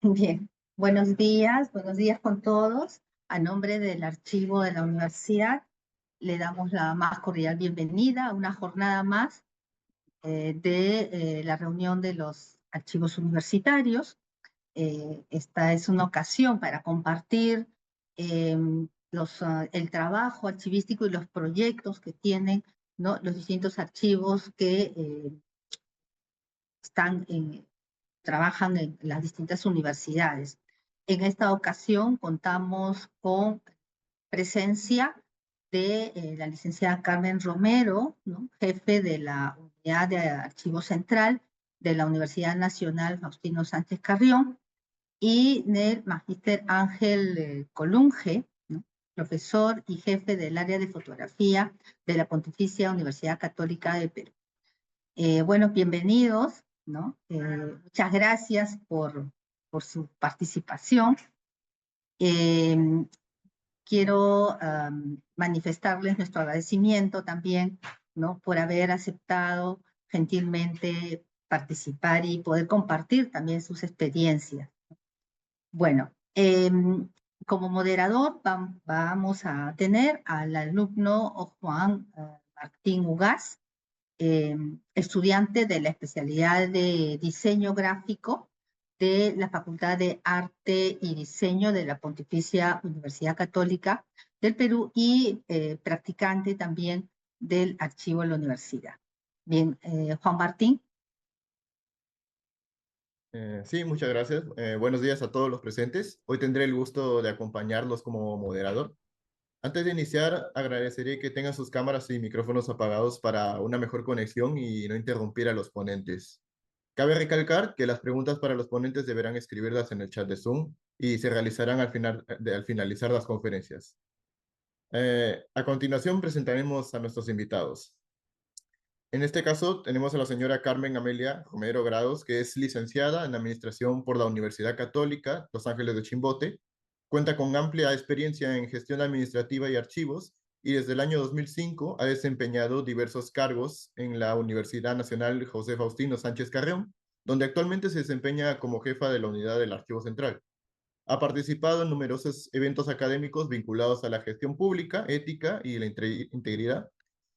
Bien, buenos días con todos. A nombre del archivo de la universidad, le damos la más cordial bienvenida a una jornada más de la reunión de los archivos universitarios. Esta es una ocasión para compartir eh, el trabajo archivístico y los proyectos que tienen, ¿no?, los distintos archivos que están trabajan en las distintas universidades. En esta ocasión contamos con presencia de la licenciada Carmen Romero, ¿no?, jefe de la Unidad de Archivo Central de la Universidad Nacional Faustino Sánchez Carrión, y del magíster Ángel Colunge, ¿no?, profesor y jefe del área de fotografía de la Pontificia Universidad Católica de Perú. Bueno, bienvenidos, ¿no? Muchas gracias por su participación. Eh, Quiero manifestarles nuestro agradecimiento también, ¿no?, por haber aceptado gentilmente participar y poder compartir también sus experiencias. Bueno, como moderador vamos a tener al alumno Juan Martín Ugaz, estudiante de la especialidad de diseño gráfico de la Facultad de Arte y Diseño de la Pontificia Universidad Católica del Perú y practicante también del archivo de la universidad. Bien, Juan Martín. Sí, muchas gracias. Buenos días a todos los presentes. Hoy tendré el gusto de acompañarlos como moderador. Antes de iniciar, agradeceré que tengan sus cámaras y micrófonos apagados para una mejor conexión y no interrumpir a los ponentes. Cabe recalcar que las preguntas para los ponentes deberán escribirlas en el chat de Zoom y se realizarán al finalizar las conferencias. A continuación presentaremos a nuestros invitados. En este caso, tenemos a la señora Carmen Amelia Romero Grados, que es licenciada en Administración por la Universidad Católica Los Ángeles de Chimbote. Cuenta con amplia experiencia en gestión administrativa y archivos y desde el año 2005 ha desempeñado diversos cargos en la Universidad Nacional José Faustino Sánchez Carrión, donde actualmente se desempeña como jefa de la unidad del Archivo Central. Ha participado en numerosos eventos académicos vinculados a la gestión pública, ética y la integridad,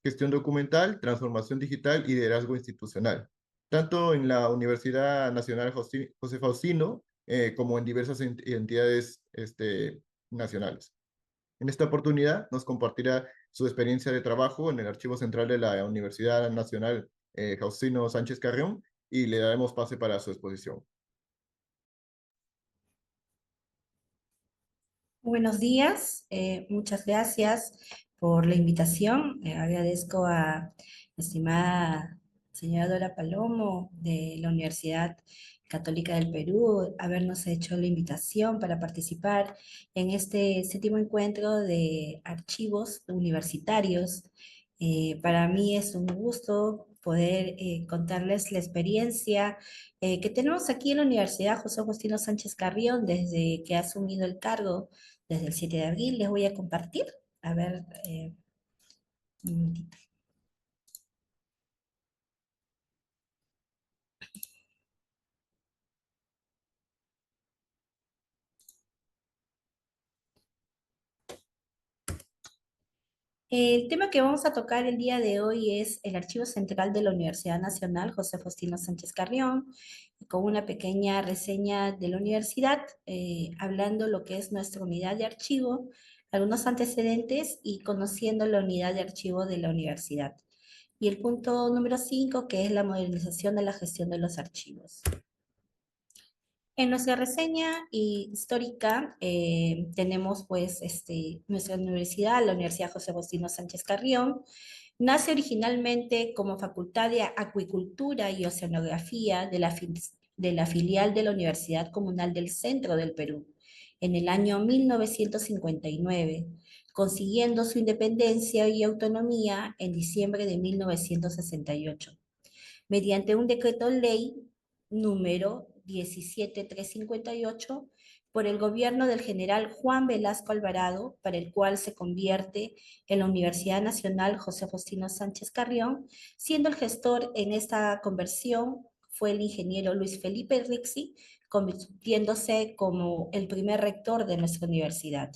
gestión documental, transformación digital y liderazgo institucional, tanto en la Universidad Nacional José Faustino como en diversas entidades nacionales. En esta oportunidad nos compartirá su experiencia de trabajo en el Archivo Central de la Universidad Nacional Faustino Sánchez Carrión y le daremos pase para su exposición. Buenos días, muchas gracias por la invitación. Agradezco a la estimada señora Dora Palomo de la Universidad Católica del Perú habernos hecho la invitación para participar en este séptimo encuentro de archivos universitarios. Para mí es un gusto poder contarles la experiencia que tenemos aquí en la Universidad José Agustín Sánchez Carrión desde que ha asumido el cargo desde el 7 de abril. Les voy a compartir. A ver, un minutito. El tema que vamos a tocar el día de hoy es el Archivo Central de la Universidad Nacional José Faustino Sánchez Carrión, con una pequeña reseña de la universidad, hablando lo que es nuestra unidad de archivo, algunos antecedentes y conociendo la unidad de archivo de la universidad. Y el punto número 5, que es la modernización de la gestión de los archivos. En nuestra reseña histórica tenemos pues nuestra universidad, la Universidad José Agustín Sánchez Carrión, nace originalmente como Facultad de Acuicultura y Oceanografía de la filial de la Universidad Comunal del Centro del Perú en el año 1959, consiguiendo su independencia y autonomía en diciembre de 1968, mediante un decreto ley número 17358 por el gobierno del general Juan Velasco Alvarado, para el cual se convierte en la Universidad Nacional José Faustino Sánchez Carrión, siendo el gestor en esta conversión fue el ingeniero Luis Felipe Rixi, convirtiéndose como el primer rector de nuestra universidad.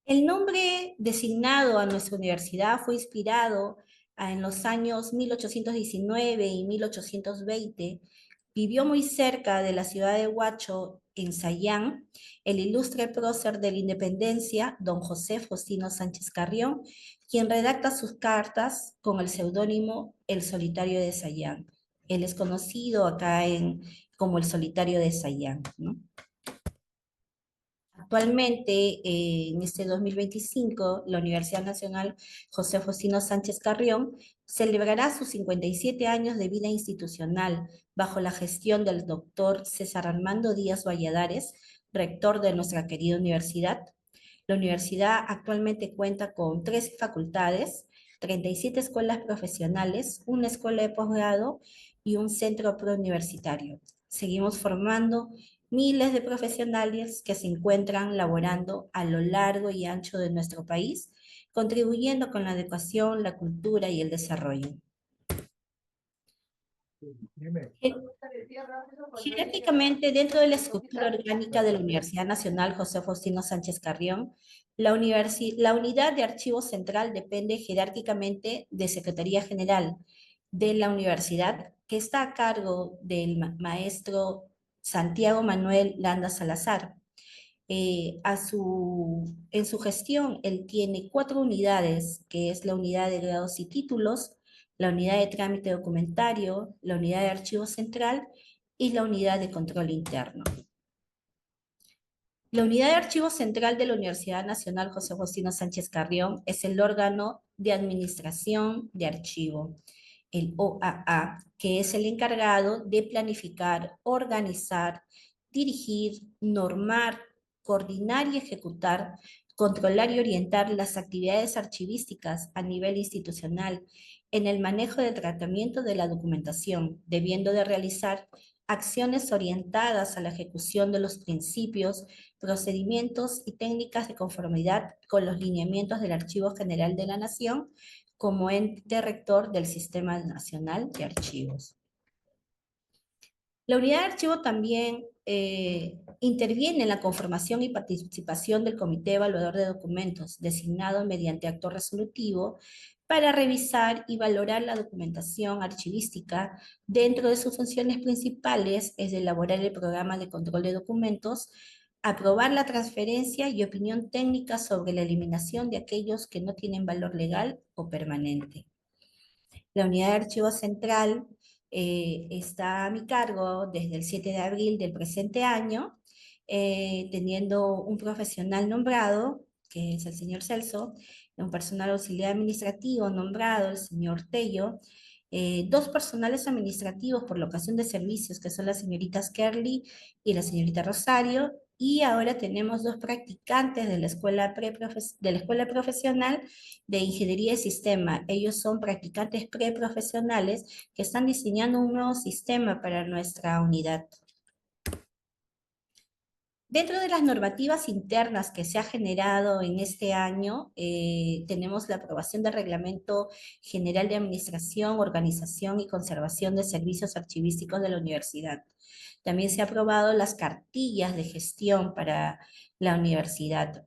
El nombre designado a nuestra universidad fue inspirado en los años 1819 y 1820. Vivió muy cerca de la ciudad de Huacho, en Sayán, el ilustre prócer de la independencia, don José Faustino Sánchez Carrión, quien redacta sus cartas con el seudónimo El Solitario de Sayán. Él es conocido acá como el Solitario de Sayán, ¿no? Actualmente, en este 2025, la Universidad Nacional José Faustino Sánchez Carrión celebrará sus 57 años de vida institucional bajo la gestión del doctor César Armando Díaz Valladares, rector de nuestra querida universidad. La universidad actualmente cuenta con 13 facultades, 37 escuelas profesionales, una escuela de posgrado y un centro preuniversitario. Seguimos formando miles de profesionales que se encuentran laborando a lo largo y ancho de nuestro país, contribuyendo con la educación, la cultura y el desarrollo. Jerárquicamente, dentro de la estructura orgánica de la Universidad Nacional José Faustino Sánchez Carrión, la unidad de archivo central depende jerárquicamente de Secretaría General de la universidad, que está a cargo del maestro Santiago Manuel Landa Salazar. En su gestión, él tiene 4 unidades, que es la unidad de grados y títulos, la unidad de trámite documentario, la unidad de archivo central y la unidad de control interno. La unidad de archivo central de la Universidad Nacional José Faustino Sánchez Carrión es el órgano de administración de archivo, el OAA, que es el encargado de planificar, organizar, dirigir, normar, coordinar y ejecutar, controlar y orientar las actividades archivísticas a nivel institucional en el manejo del tratamiento de la documentación, debiendo de realizar acciones orientadas a la ejecución de los principios, procedimientos y técnicas de conformidad con los lineamientos del Archivo General de la Nación como ente rector del Sistema Nacional de Archivos. La unidad de archivo también interviene en la conformación y participación del Comité Evaluador de Documentos, designado mediante acto resolutivo, para revisar y valorar la documentación archivística. Dentro de sus funciones principales es de elaborar el programa de control de documentos, aprobar la transferencia y opinión técnica sobre la eliminación de aquellos que no tienen valor legal o permanente. La unidad de archivo central está a mi cargo desde el 7 de abril del presente año, teniendo un profesional nombrado, que es el señor Celso, un personal auxiliar administrativo nombrado, el señor Tello, 2 personales administrativos por locación de servicios, que son las señoritas Kerly y la señorita Rosario, y ahora tenemos 2 practicantes de la escuela profesional de Ingeniería de Sistema. Ellos son practicantes preprofesionales que están diseñando un nuevo sistema para nuestra unidad. Dentro de las normativas internas que se ha generado en este año, tenemos la aprobación del Reglamento General de Administración, Organización y Conservación de Servicios Archivísticos de la Universidad. También se han aprobado las cartillas de gestión para la universidad.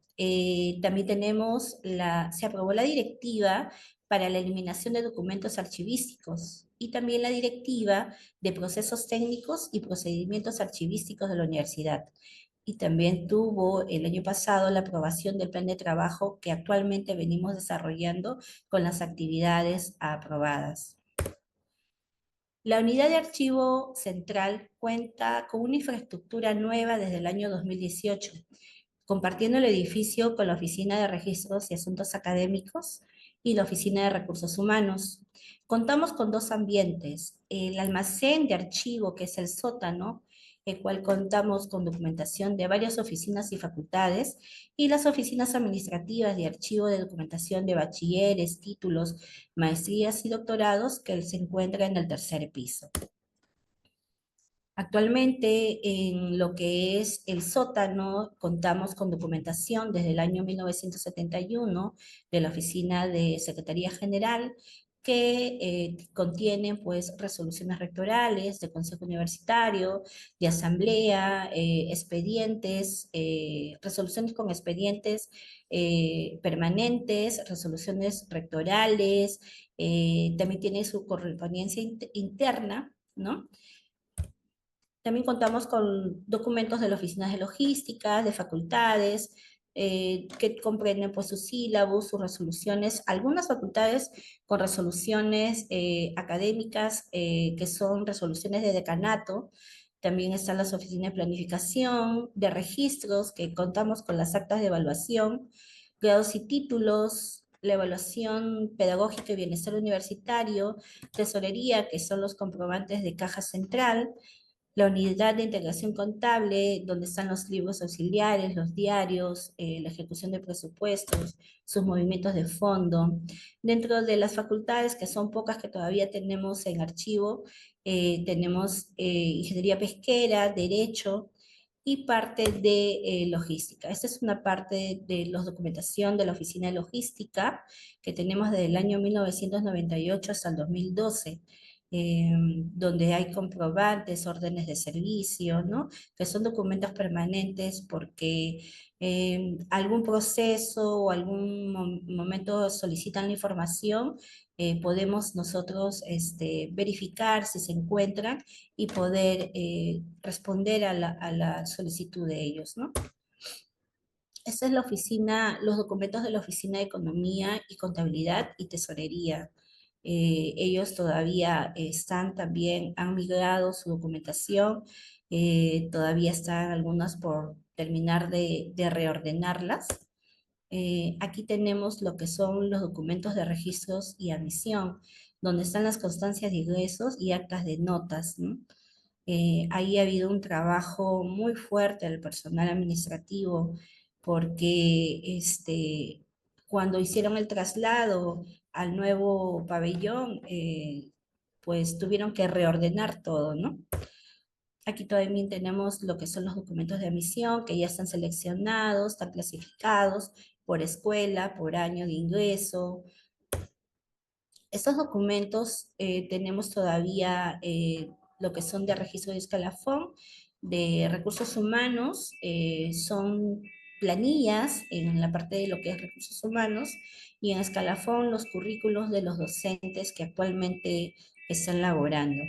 También se aprobó la directiva para la eliminación de documentos archivísticos y también la directiva de procesos técnicos y procedimientos archivísticos de la universidad. Y también tuvo el año pasado la aprobación del plan de trabajo que actualmente venimos desarrollando con las actividades aprobadas. La unidad de archivo central cuenta con una infraestructura nueva desde el año 2018, compartiendo el edificio con la Oficina de Registros y Asuntos Académicos y la Oficina de Recursos Humanos. Contamos con 2 ambientes, el almacén de archivo, que es el sótano, el cual contamos con documentación de varias oficinas y facultades, y las oficinas administrativas de archivo de documentación de bachilleres, títulos, maestrías y doctorados, que se encuentra en el 3er piso. Actualmente, en lo que es el sótano, contamos con documentación desde el año 1971 de la Oficina de Secretaría General, que contienen pues resoluciones rectorales de consejo universitario, de asamblea, expedientes, resoluciones con expedientes permanentes, resoluciones rectorales, también tiene su correspondencia interna, ¿no? También contamos con documentos de las oficinas de logística, de facultades, que comprenden pues sus sílabos, sus resoluciones, algunas facultades con resoluciones académicas que son resoluciones de decanato. También están las oficinas de planificación, de registros, que contamos con las actas de evaluación, grados y títulos, la evaluación pedagógica y bienestar universitario, tesorería, que son los comprobantes de caja central, la unidad de integración contable, donde están los libros auxiliares, los diarios, la ejecución de presupuestos, sus movimientos de fondo. Dentro de las facultades, que son pocas que todavía tenemos en archivo, tenemos ingeniería pesquera, derecho y parte de logística. Esta es una parte de la documentación de la oficina de logística que tenemos desde el año 1998 hasta el 2012, donde hay comprobantes, órdenes de servicio, ¿no? Que son documentos permanentes porque algún proceso o algún momento solicitan la información, podemos nosotros verificar si se encuentran y poder responder a la solicitud de ellos, ¿no? Esta es la oficina, los documentos de la Oficina de Economía y Contabilidad y Tesorería. Ellos todavía están también, han migrado su documentación, todavía están algunas por terminar de reordenarlas. Aquí tenemos lo que son los documentos de registros y admisión, donde están las constancias de ingresos y actas de notas, ¿no? Ahí ha habido un trabajo muy fuerte del personal administrativo porque cuando hicieron el traslado al nuevo pabellón, pues tuvieron que reordenar todo, ¿no? Aquí también tenemos lo que son los documentos de admisión que ya están seleccionados, están clasificados por escuela, por año de ingreso. Estos documentos tenemos todavía lo que son de registro de escalafón, de recursos humanos, son planillas en la parte de lo que es recursos humanos, y en escalafón los currículos de los docentes que actualmente están laborando.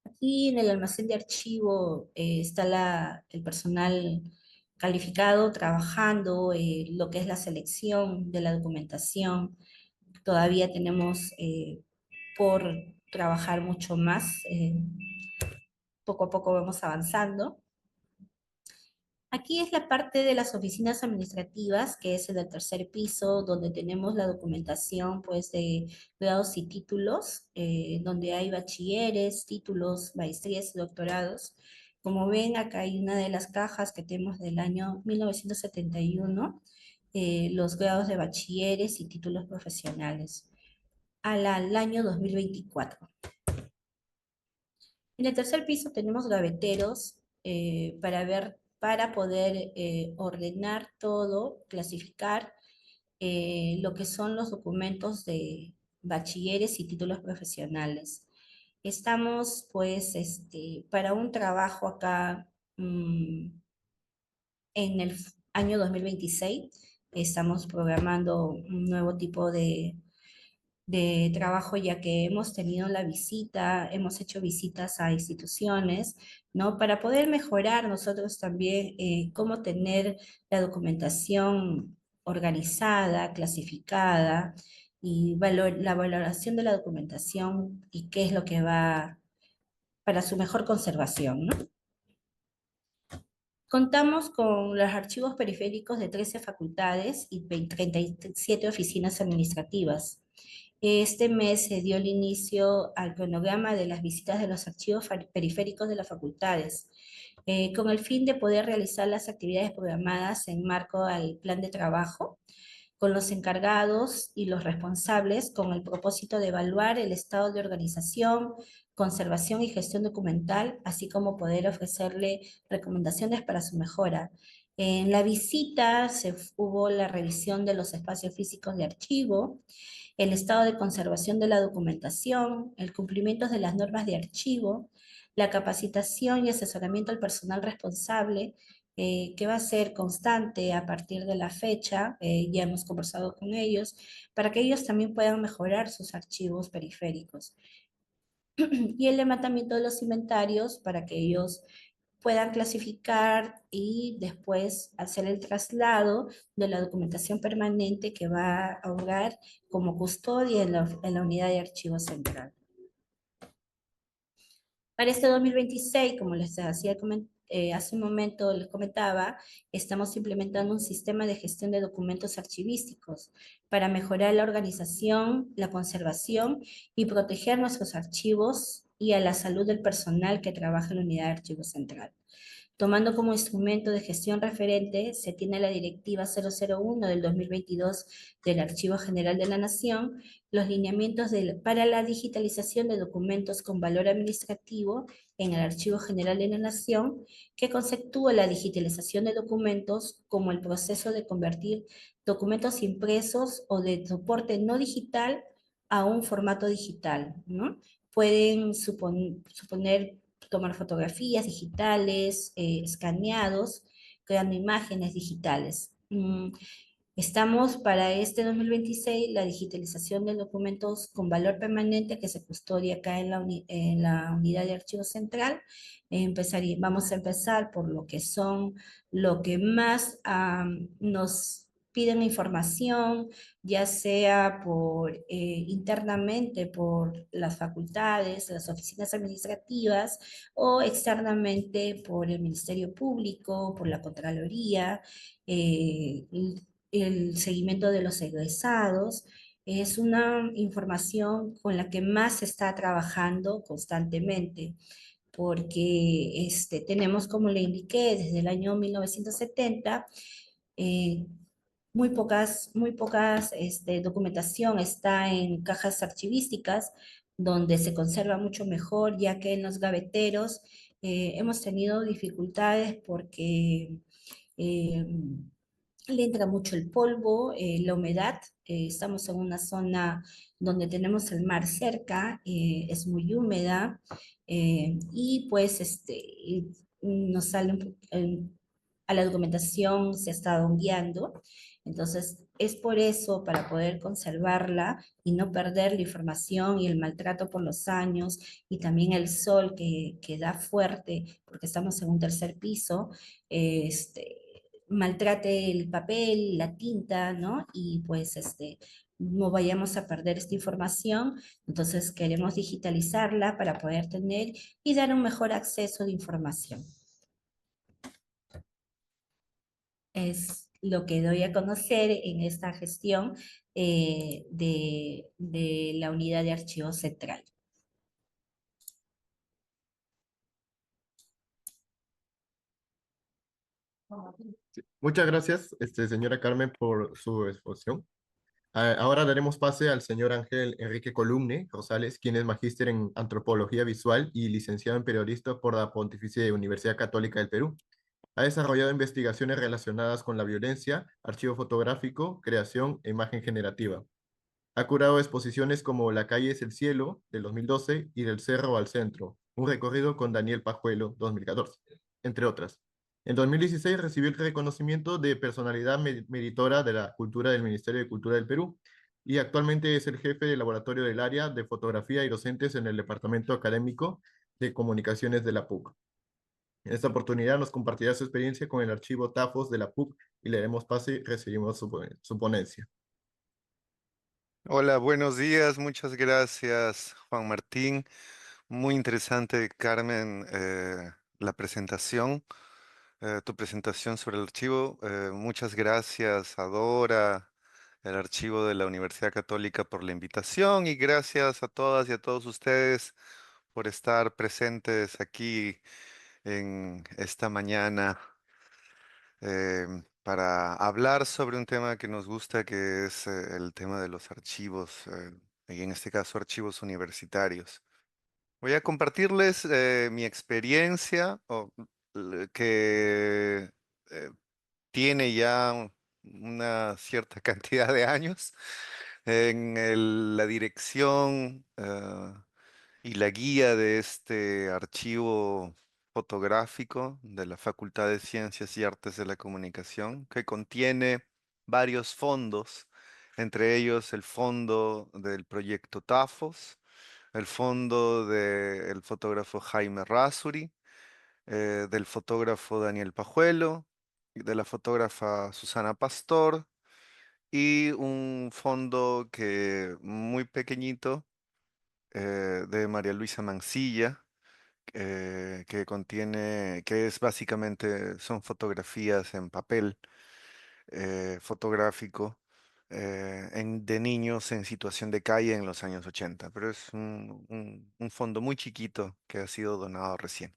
Aquí en el almacén de archivo está el personal calificado trabajando lo que es la selección de la documentación. Todavía tenemos por trabajar mucho más. Poco a poco vamos avanzando. Aquí es la parte de las oficinas administrativas, que es en el tercer piso, donde tenemos la documentación pues, de grados y títulos, donde hay bachilleres, títulos, maestrías y doctorados. Como ven, acá hay una de las cajas que tenemos del año 1971, los grados de bachilleres y títulos profesionales, al año 2024. En el tercer piso tenemos gaveteros para poder ordenar todo, clasificar lo que son los documentos de bachilleres y títulos profesionales. Estamos, pues, para un trabajo acá en el año 2026. Estamos programando un nuevo tipo de trabajo, ya que hemos tenido la visita, hemos hecho visitas a instituciones, ¿no? Para poder mejorar nosotros también cómo tener la documentación organizada, clasificada, y la valoración de la documentación y qué es lo que va para su mejor conservación, ¿no? Contamos con los archivos periféricos de 13 facultades y 37 oficinas administrativas. Este mes se dio el inicio al cronograma de las visitas de los archivos periféricos de las facultades, con el fin de poder realizar las actividades programadas en marco al plan de trabajo, con los encargados y los responsables, con el propósito de evaluar el estado de organización, conservación y gestión documental, así como poder ofrecerle recomendaciones para su mejora. En la visita hubo la revisión de los espacios físicos de archivo, el estado de conservación de la documentación, el cumplimiento de las normas de archivo, la capacitación y asesoramiento al personal responsable, que va a ser constante a partir de la fecha, ya hemos conversado con ellos, para que ellos también puedan mejorar sus archivos periféricos. Y el levantamiento de los inventarios para que ellos puedan clasificar y después hacer el traslado de la documentación permanente que va a hogar como custodia en la unidad de archivo central. Para este 2026, como les hacía hace un momento les comentaba, estamos implementando un sistema de gestión de documentos archivísticos para mejorar la organización, la conservación y proteger nuestros archivos y a la salud del personal que trabaja en la unidad de archivo central. Tomando como instrumento de gestión referente, se tiene la Directiva 001 del 2022 del Archivo General de la Nación, los lineamientos para la digitalización de documentos con valor administrativo en el Archivo General de la Nación, que conceptúa la digitalización de documentos como el proceso de convertir documentos impresos o de soporte no digital a un formato digital, ¿no? Pueden suponer tomar fotografías digitales, escaneados, creando imágenes digitales. Estamos para este 2026 la digitalización de documentos con valor permanente que se custodia acá en la unidad de archivo central. Vamos a empezar por lo que son, lo que más nos piden información, ya sea por internamente por las facultades, las oficinas administrativas o externamente por el Ministerio Público, por la Contraloría, el seguimiento de los egresados. Es una información con la que más se está trabajando constantemente, porque tenemos, como le indiqué, desde el año 1970, eh, muy pocas documentación está en cajas archivísticas, donde se conserva mucho mejor, ya que en los gaveteros hemos tenido dificultades porque eh, le entra mucho el polvo, la humedad. Estamos en una zona donde tenemos el mar cerca, es muy húmeda, y pues nos sale a la documentación se está guiando. Entonces, es por eso, para poder conservarla y no perder la información y el maltrato por los años y también el sol que da fuerte, porque estamos en un tercer piso, maltrate el papel, la tinta, ¿no? Y pues no vayamos a perder esta información. Entonces queremos digitalizarla para poder tener y dar un mejor acceso de información. Es lo que doy a conocer en esta gestión de la unidad de archivo central. Sí. Muchas gracias, señora Carmen, por su exposición. Ahora daremos pase al señor Ángel Enrique Columne Rosales, quien es magíster en Antropología Visual y licenciado en Periodista por la Pontificia Universidad Católica del Perú. Ha desarrollado investigaciones relacionadas con la violencia, archivo fotográfico, creación e imagen generativa. Ha curado exposiciones como La calle es el cielo, del 2012, y Del cerro al centro, un recorrido con Daniel Pajuelo, 2014, entre otras. En 2016 recibió el reconocimiento de personalidad meritora de la cultura del Ministerio de Cultura del Perú y actualmente es el jefe del laboratorio del área de fotografía y docentes en el Departamento Académico de Comunicaciones de la PUC. En esta oportunidad nos compartirá su experiencia con el archivo TAFOS de la PUC y le demos pase y recibimos su ponencia. Hola, buenos días, muchas gracias, Juan Martín. Muy interesante, Carmen, la presentación, tu presentación sobre el archivo. Muchas gracias a Dora, el archivo de la Universidad Católica, por la invitación y gracias a todas y a todos ustedes por estar presentes aquí en esta mañana para hablar sobre un tema que nos gusta, que es el tema de los archivos, y en este caso archivos universitarios. Voy a compartirles mi experiencia que tiene ya una cierta cantidad de años, La dirección y la guía de este archivo fotográfico de la Facultad de Ciencias y Artes de la Comunicación, que contiene varios fondos, entre ellos el fondo del proyecto TAFOS, el fondo del fotógrafo Jaime Rasuri, del fotógrafo Daniel Pajuelo, de la fotógrafa Susana Pastor, y un fondo que muy pequeñito de María Luisa Mancilla, que contiene, que es básicamente, son fotografías en papel fotográfico de niños en situación de calle en los años 80, pero es un fondo muy chiquito que ha sido donado recién.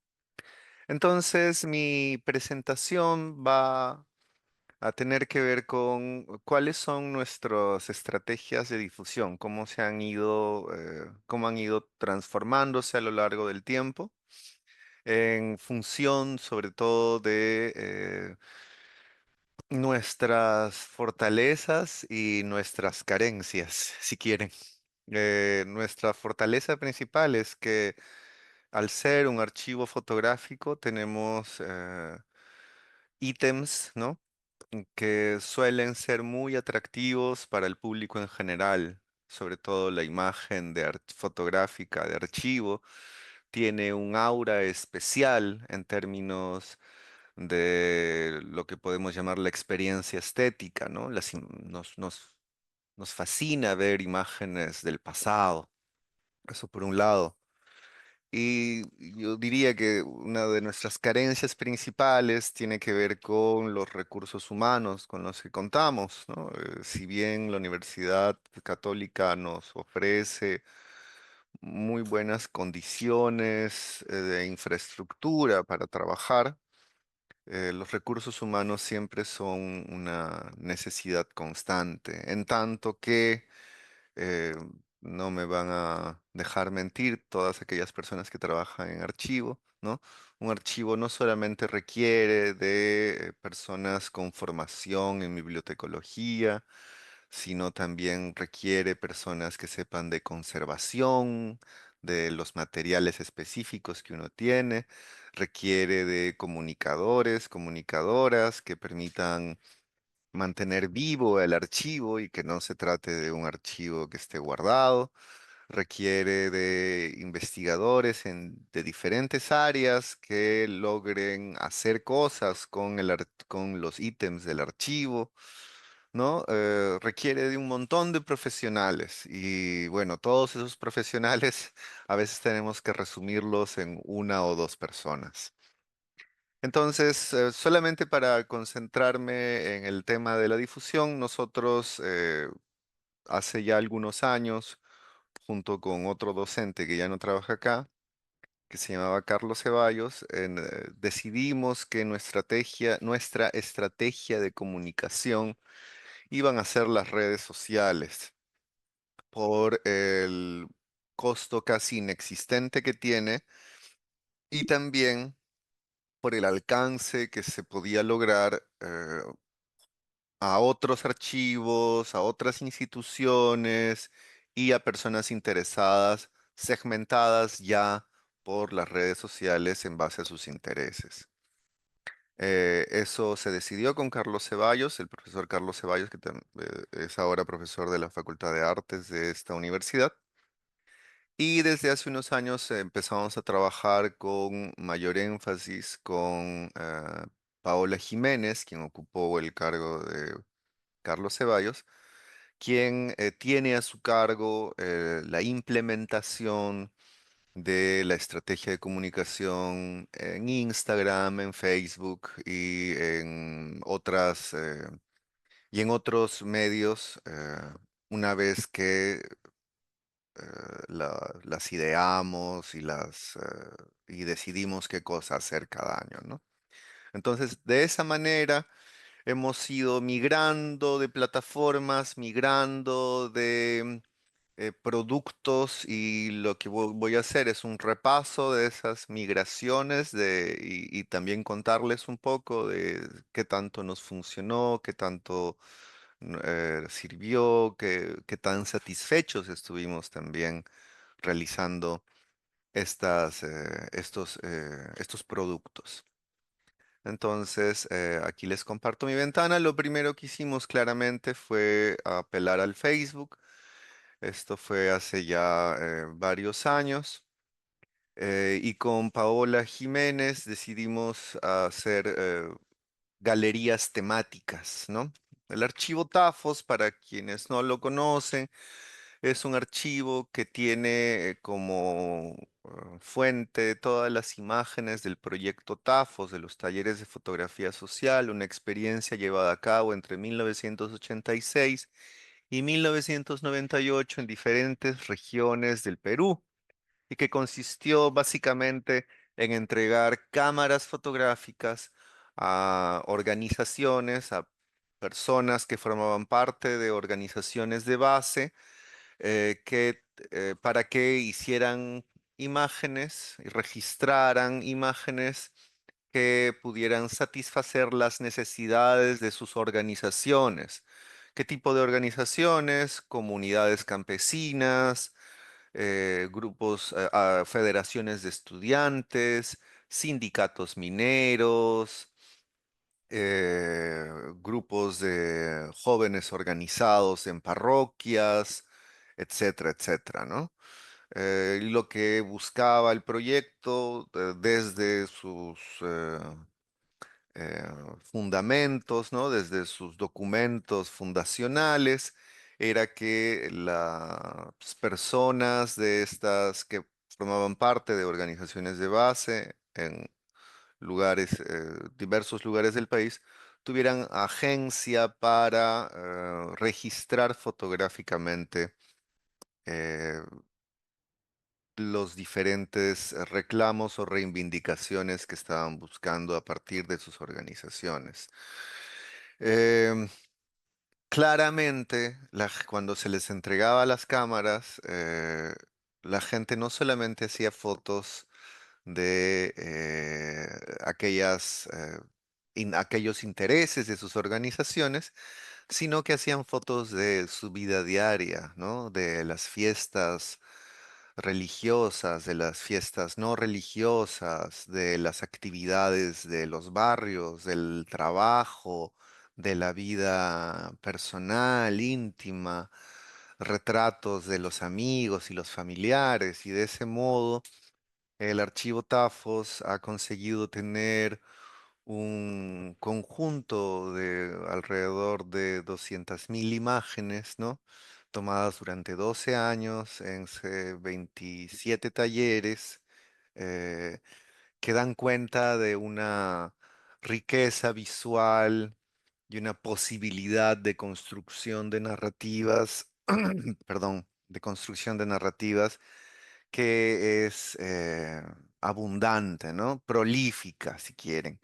Entonces, mi presentación va a tener que ver con cuáles son nuestras estrategias de difusión, cómo han ido transformándose a lo largo del tiempo, en función sobre todo de nuestras fortalezas y nuestras carencias, si quieren. Nuestra fortaleza principal es que al ser un archivo fotográfico tenemos ítems, ¿no? Que suelen ser muy atractivos para el público en general, sobre todo la imagen fotográfica de archivo, tiene un aura especial en términos de lo que podemos llamar la experiencia estética, ¿no? Nos fascina ver imágenes del pasado, eso por un lado. Y yo diría que una de nuestras carencias principales tiene que ver con los recursos humanos con los que contamos, ¿no? Si bien la Universidad Católica nos ofrece muy buenas condiciones de infraestructura para trabajar, los recursos humanos siempre son una necesidad constante, en tanto que eh, no me van a dejar mentir todas aquellas personas que trabajan en archivo, ¿no? Un archivo no solamente requiere de personas con formación en bibliotecología, sino también requiere personas que sepan de conservación, de los materiales específicos que uno tiene, requiere de comunicadores, comunicadoras que permitan mantener vivo el archivo y que no se trate de un archivo que esté guardado. Requiere de investigadores de diferentes áreas que logren hacer cosas con con los ítems del archivo, ¿no? Requiere de un montón de profesionales y bueno, todos esos profesionales a veces tenemos que resumirlos en una o dos personas. Entonces, solamente para concentrarme en el tema de la difusión, nosotros hace ya algunos años, junto con otro docente que ya no trabaja acá, que se llamaba Carlos Ceballos, decidimos que nuestra estrategia de comunicación iban a ser las redes sociales por el costo casi inexistente que tiene y también por el alcance que se podía lograr a otros archivos, a otras instituciones y a personas interesadas, segmentadas ya por las redes sociales en base a sus intereses. Eso se decidió con Carlos Ceballos, el profesor Carlos Ceballos, que es ahora profesor de la Facultad de Artes de esta universidad. Y desde hace unos años empezamos a trabajar con mayor énfasis con Paola Jiménez, quien ocupó el cargo de Carlos Ceballos, quien tiene a su cargo la implementación de la estrategia de comunicación en Instagram, en Facebook y en otros medios, una vez que las ideamos y decidimos qué cosa hacer cada año, ¿no? Entonces, de esa manera hemos ido migrando de plataformas, migrando de productos y lo que voy a hacer es un repaso de esas migraciones y también contarles un poco de qué tanto nos funcionó, qué tanto sirvió, qué tan satisfechos estuvimos también realizando estos productos. Entonces, aquí les comparto mi ventana. Lo primero que hicimos claramente fue apelar al Facebook. Esto fue hace ya varios años. Y con Paola Jiménez decidimos hacer galerías temáticas, ¿no? El archivo Tafos, para quienes no lo conocen, es un archivo que tiene como fuente todas las imágenes del proyecto Tafos, de los talleres de fotografía social, una experiencia llevada a cabo entre 1986 y 1998 en diferentes regiones del Perú y que consistió básicamente en entregar cámaras fotográficas a organizaciones, a personas que formaban parte de organizaciones de base, para que hicieran imágenes y registraran imágenes que pudieran satisfacer las necesidades de sus organizaciones. ¿Qué tipo de organizaciones? Comunidades campesinas, grupos, federaciones de estudiantes, sindicatos mineros, grupos de jóvenes organizados en parroquias, etcétera, etcétera, ¿no? Y lo que buscaba el proyecto desde sus eh, fundamentos, ¿no? Desde sus documentos fundacionales, era que las personas de estas que formaban parte de organizaciones de base en lugares, diversos lugares del país, tuvieran agencia para registrar fotográficamente eh, los diferentes reclamos o reivindicaciones que estaban buscando a partir de sus organizaciones. Em, Claramente, cuando se les entregaba las cámaras, la gente no solamente hacía fotos de aquellos intereses de sus organizaciones, sino que hacían fotos de su vida diaria, ¿no? De las fiestas religiosas, de las fiestas no religiosas, de las actividades de los barrios, del trabajo, de la vida personal, íntima, retratos de los amigos y los familiares, y de ese modo el archivo Tafos ha conseguido tener un conjunto de alrededor de 200.000 imágenes, ¿no? Tomadas durante 12 años en 27 talleres, eh, que dan cuenta de una riqueza visual y una posibilidad de construcción de narrativas, perdón, de construcción de narrativas que es abundante, ¿no? Prolífica, si quieren.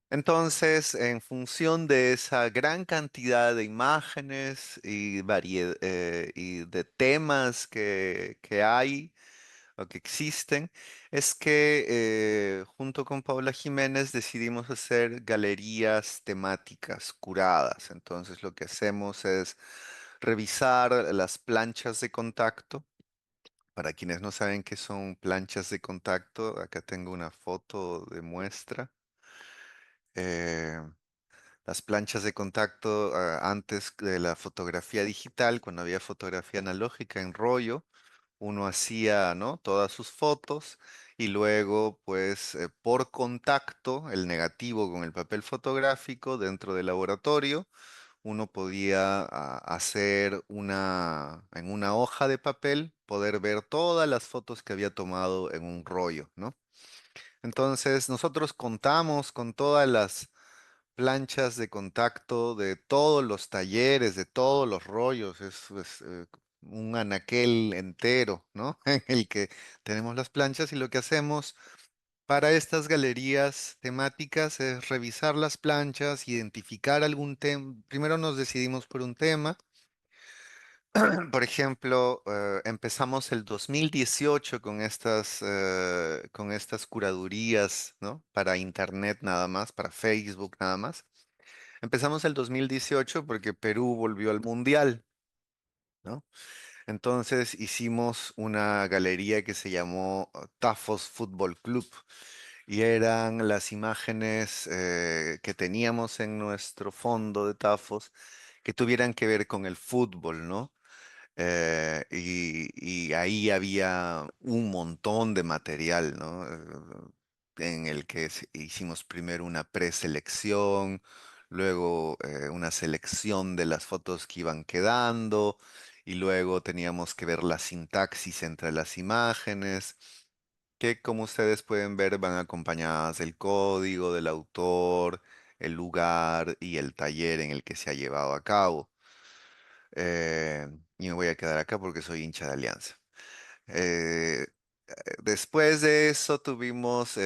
Entonces, en función de esa gran cantidad de imágenes y, y de temas que hay o que existen, es que junto con Paula Jiménez decidimos hacer galerías temáticas curadas. Entonces, lo que hacemos es revisar las planchas de contacto. Para quienes no saben qué son planchas de contacto, acá tengo una foto de muestra. Eh, las planchas de contacto, antes de la fotografía digital, cuando había fotografía analógica en rollo, uno hacía, ¿no? Todas sus fotos y luego, pues, por contacto, el negativo con el papel fotográfico dentro del laboratorio, uno podía hacer en una hoja de papel, poder ver todas las fotos que había tomado en un rollo, ¿no? Entonces, nosotros contamos con todas las planchas de contacto de todos los talleres, de todos los rollos. Es un anaquel entero, ¿no? En el que tenemos las planchas y lo que hacemos para estas galerías temáticas es revisar las planchas, identificar algún tema. Primero nos decidimos por un tema. Por ejemplo, empezamos el 2018 con estas curadurías, ¿no? Para internet nada más, para Facebook nada más. Empezamos el 2018 porque Perú volvió al Mundial, ¿no? Entonces hicimos una galería que se llamó Tafos Fútbol Club y eran las imágenes que teníamos en nuestro fondo de Tafos que tuvieran que ver con el fútbol, ¿no? Y ahí había un montón de material, ¿no? En el que hicimos primero una preselección, luego una selección de las fotos que iban quedando, y luego teníamos que ver la sintaxis entre las imágenes, que como ustedes pueden ver van acompañadas del código, del autor, el lugar y el taller en el que se ha llevado a cabo. Eh, y me voy a quedar acá porque soy hincha de Alianza. Eh, Después de eso tuvimos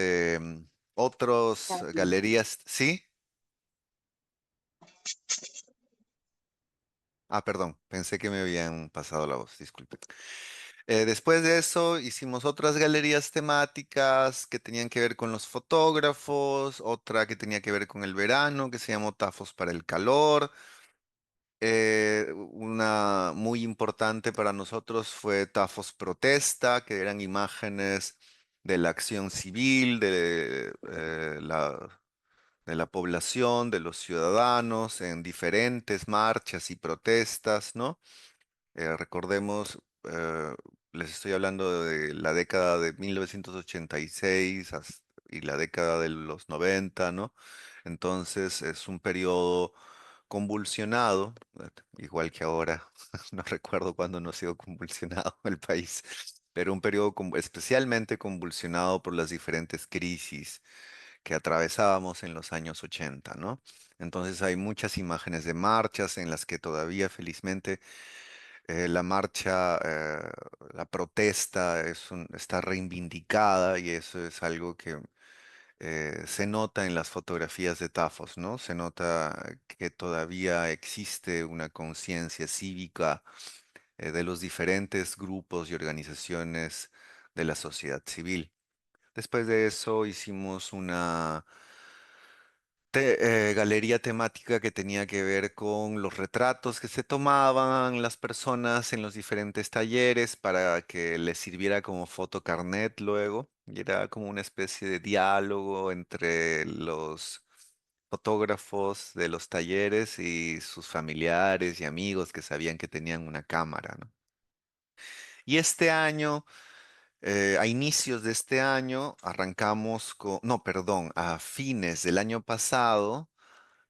otros galerías, ¿sí? Ah, perdón, pensé que me habían pasado la voz, disculpe. Después de eso hicimos otras galerías temáticas que tenían que ver con los fotógrafos, otra que tenía que ver con el verano, que se llamó Tafos para el calor. Una muy importante para nosotros fue Tafos Protesta, que eran imágenes de la acción civil, de la población, de los ciudadanos en diferentes marchas y protestas, ¿no? Recordemos, les estoy hablando de la década de 1986 y la década de los 90, ¿no? Entonces es un periodo convulsionado, igual que ahora, no recuerdo cuándo no ha sido convulsionado el país, pero un periodo especialmente convulsionado por las diferentes crisis que atravesábamos en los años 80, ¿no? Entonces hay muchas imágenes de marchas en las que todavía felizmente la marcha, la protesta está reivindicada y eso es algo que se nota en las fotografías de Tafos, ¿no? Se nota que todavía existe una conciencia cívica de los diferentes grupos y organizaciones de la sociedad civil. Después de eso hicimos una galería temática que tenía que ver con los retratos que se tomaban las personas en los diferentes talleres para que les sirviera como fotocarnet luego. Y era como una especie de diálogo entre los fotógrafos de los talleres y sus familiares y amigos que sabían que tenían una cámara, ¿no? Y este año, a inicios de este año, arrancamos con, no, perdón, a fines del año pasado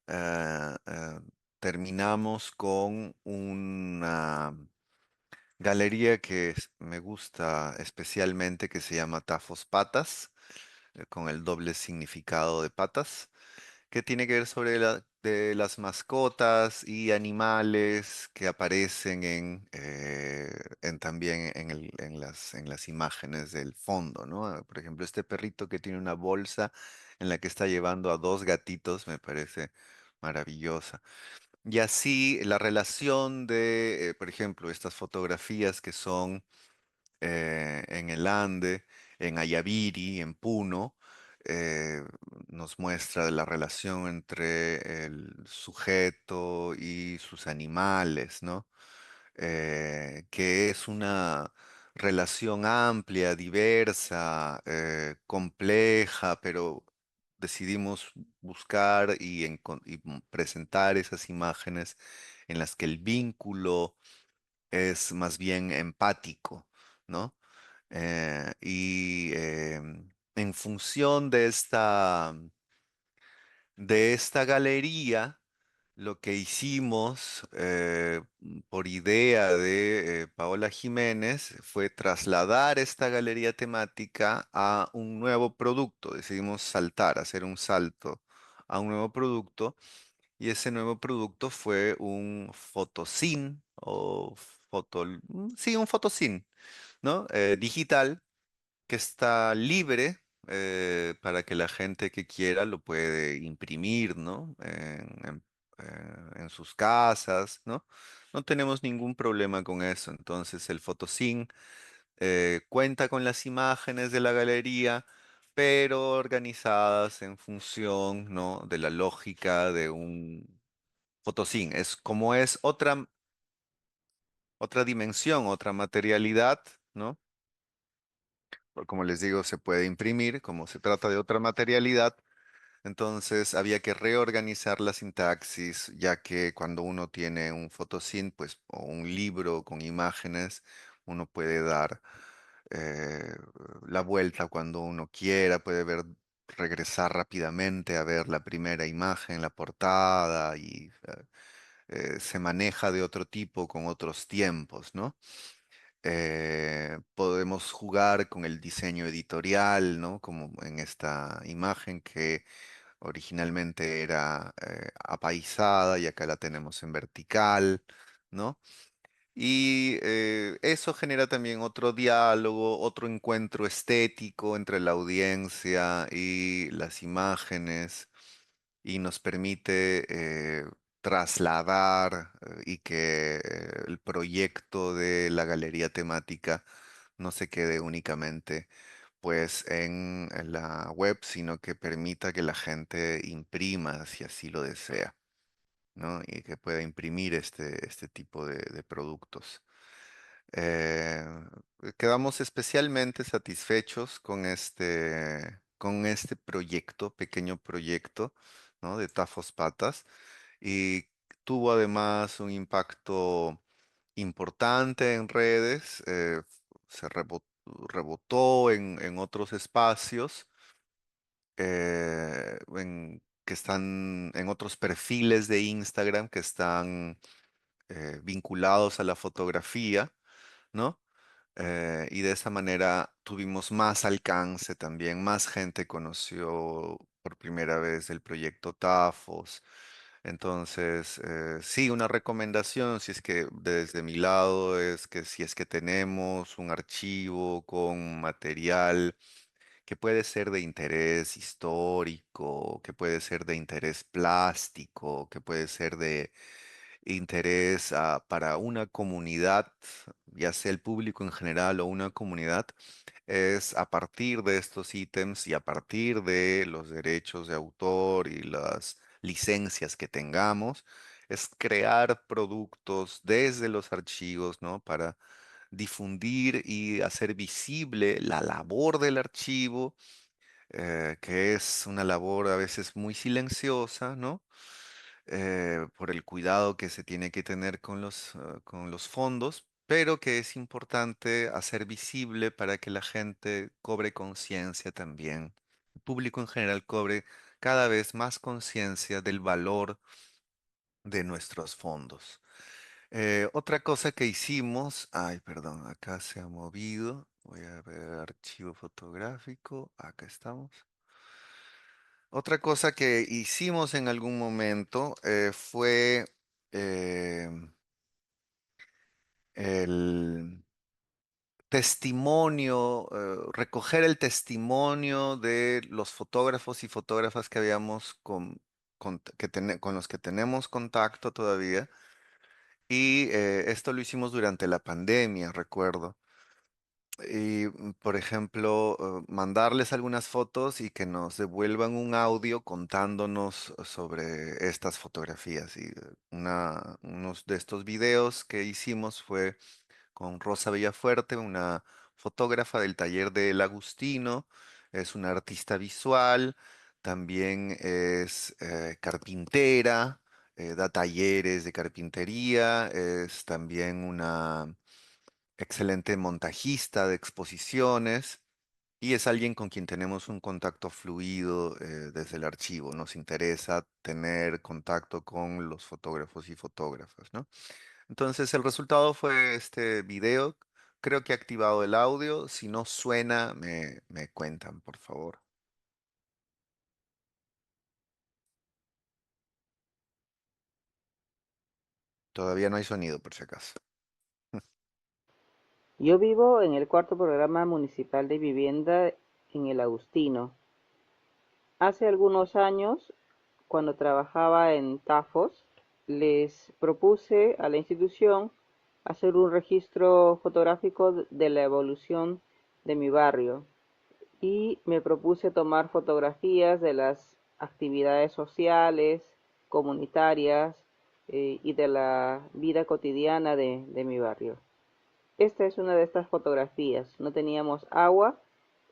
eh, eh, terminamos con una galería que me gusta especialmente, que se llama Tafos Patas, con el doble significado de patas, que tiene que ver sobre de las mascotas y animales que aparecen en también en las imágenes del fondo, ¿no? Por ejemplo, este perrito que tiene una bolsa en la que está llevando a dos gatitos, me parece maravillosa. Y así la relación de, por ejemplo, estas fotografías que son en el Ande, en Ayaviri, en Puno, eh, nos muestra la relación entre el sujeto y sus animales, ¿no? Que es una relación amplia, diversa, compleja, pero decidimos buscar y presentar esas imágenes en las que el vínculo es más bien empático, ¿no? En función de esta galería, lo que hicimos por idea de Paola Jiménez fue trasladar esta galería temática a un nuevo producto. Decidimos saltar, hacer un salto a un nuevo producto y ese nuevo producto fue un fotocine o sí, un fotocine, ¿no? Digital que está libre para que la gente que quiera lo puede imprimir, ¿no? En sus casas, ¿no? No tenemos ningún problema con eso. Entonces el photosync cuenta con las imágenes de la galería, pero organizadas en función, ¿no? De la lógica de un Photosync. Es otra dimensión, otra materialidad, ¿no? Como les digo, se puede imprimir, como se trata de otra materialidad, entonces había que reorganizar la sintaxis, ya que cuando uno tiene un photosynth, pues, o un libro con imágenes, uno puede dar eh, la vuelta cuando uno quiera, puede regresar rápidamente a ver la primera imagen, la portada, y se maneja de otro tipo con otros tiempos, ¿no? Podemos jugar con el diseño editorial, ¿no? Como en esta imagen que originalmente era apaisada y acá la tenemos en vertical, ¿no? Y eso genera también otro diálogo, otro encuentro estético entre la audiencia y las imágenes y nos permite trasladar y que el proyecto de la galería temática no se quede únicamente pues en la web, sino que permita que la gente imprima si así lo desea, ¿no? Y que pueda imprimir este tipo de productos. Eh, Quedamos especialmente satisfechos con este proyecto, pequeño proyecto, ¿no? De Tafos Patas y tuvo además un impacto importante en redes, rebotó en otros espacios que están en otros perfiles de Instagram que están vinculados a la fotografía, ¿no? Y de esa manera tuvimos más alcance también, más gente conoció por primera vez el proyecto Tafos. Entonces, sí, una recomendación, si es que desde mi lado es que si es que tenemos un archivo con material que puede ser de interés histórico, que puede ser de interés plástico, que puede ser de interés para una comunidad, ya sea el público en general o una comunidad, es a partir de estos ítems y a partir de los derechos de autor y las licencias que tengamos, es crear productos desde los archivos, ¿no? Para difundir y hacer visible la labor del archivo, que es una labor a veces muy silenciosa, ¿no? Por el cuidado que se tiene que tener con los fondos, pero que es importante hacer visible para que la gente cobre conciencia también. El público en general cobre cada vez más conciencia del valor de nuestros fondos. Otra cosa que hicimos, ay, perdón, acá se ha movido. Voy a ver archivo fotográfico, acá estamos. Otra cosa que hicimos en algún momento fue eh, el testimonio, recoger el testimonio de los fotógrafos y fotógrafas que habíamos con los que tenemos contacto todavía. Y esto lo hicimos durante la pandemia, recuerdo. Y, por ejemplo, mandarles algunas fotos y que nos devuelvan un audio contándonos sobre estas fotografías. Y unos de estos videos que hicimos fue con Rosa Villafuerte, una fotógrafa del taller del Agustino, es una artista visual, también es carpintera, da talleres de carpintería, es también una excelente montajista de exposiciones y es alguien con quien tenemos un contacto fluido desde el archivo. Nos interesa tener contacto con los fotógrafos y fotógrafas, ¿no? Entonces el resultado fue este video. Creo que he activado el audio. Si no suena, me cuentan, por favor. Todavía no hay sonido, por si acaso. Yo vivo en el cuarto programa municipal de vivienda en el Agustino. Hace algunos años, cuando trabajaba en Tafos, les propuse a la institución hacer un registro fotográfico de la evolución de mi barrio y me propuse tomar fotografías de las actividades sociales, comunitarias, y de la vida cotidiana de mi barrio. Esta es una de estas fotografías. No teníamos agua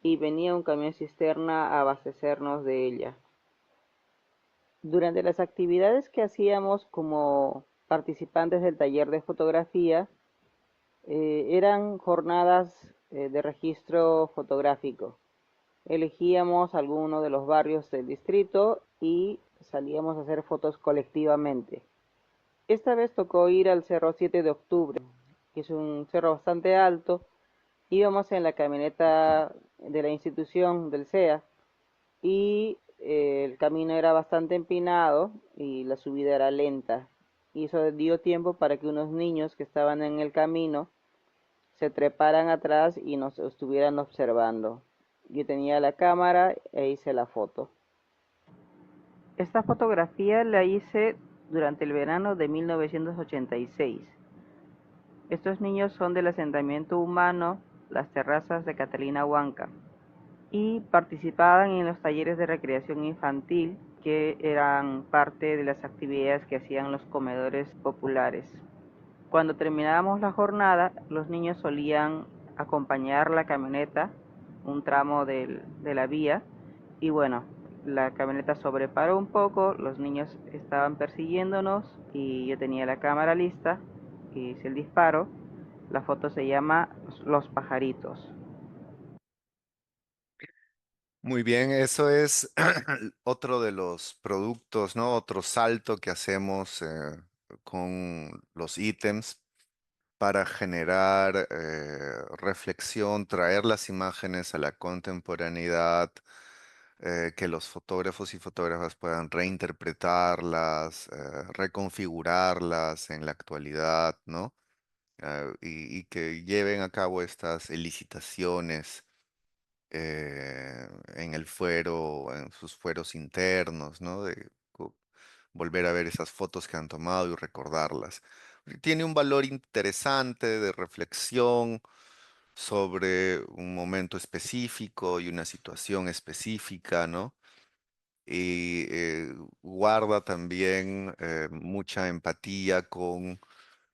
y venía un camión cisterna a abastecernos de ella. Durante las actividades que hacíamos como participantes del taller de fotografía, eran jornadas de registro fotográfico. Elegíamos alguno de los barrios del distrito y salíamos a hacer fotos colectivamente. Esta vez tocó ir al Cerro 7 de Octubre, que es un cerro bastante alto. Íbamos en la camioneta de la institución del CEA y el camino era bastante empinado y la subida era lenta. Y eso dio tiempo para que unos niños que estaban en el camino se treparan atrás y nos estuvieran observando. Yo tenía la cámara e hice la foto. Esta fotografía la hice durante el verano de 1986. Estos niños son del asentamiento humano Las Terrazas de Catalina Huanca y participaban en los talleres de recreación infantil que eran parte de las actividades que hacían los comedores populares. Cuando terminábamos la jornada, los niños solían acompañar la camioneta un tramo de la vía y bueno, la camioneta sobreparó un poco, los niños estaban persiguiéndonos y yo tenía la cámara lista y hice el disparo. La foto se llama Los pajaritos. Muy bien, eso es otro de los productos, ¿no? Otro salto que hacemos con los ítems para generar reflexión, traer las imágenes a la contemporaneidad, que los fotógrafos y fotógrafas puedan reinterpretarlas, reconfigurarlas en la actualidad, ¿no? Y que lleven a cabo estas elicitaciones en el fuero, en sus fueros internos, ¿no? De volver a ver esas fotos que han tomado y recordarlas. Tiene un valor interesante de reflexión sobre un momento específico y una situación específica, ¿no? Y guarda también mucha empatía con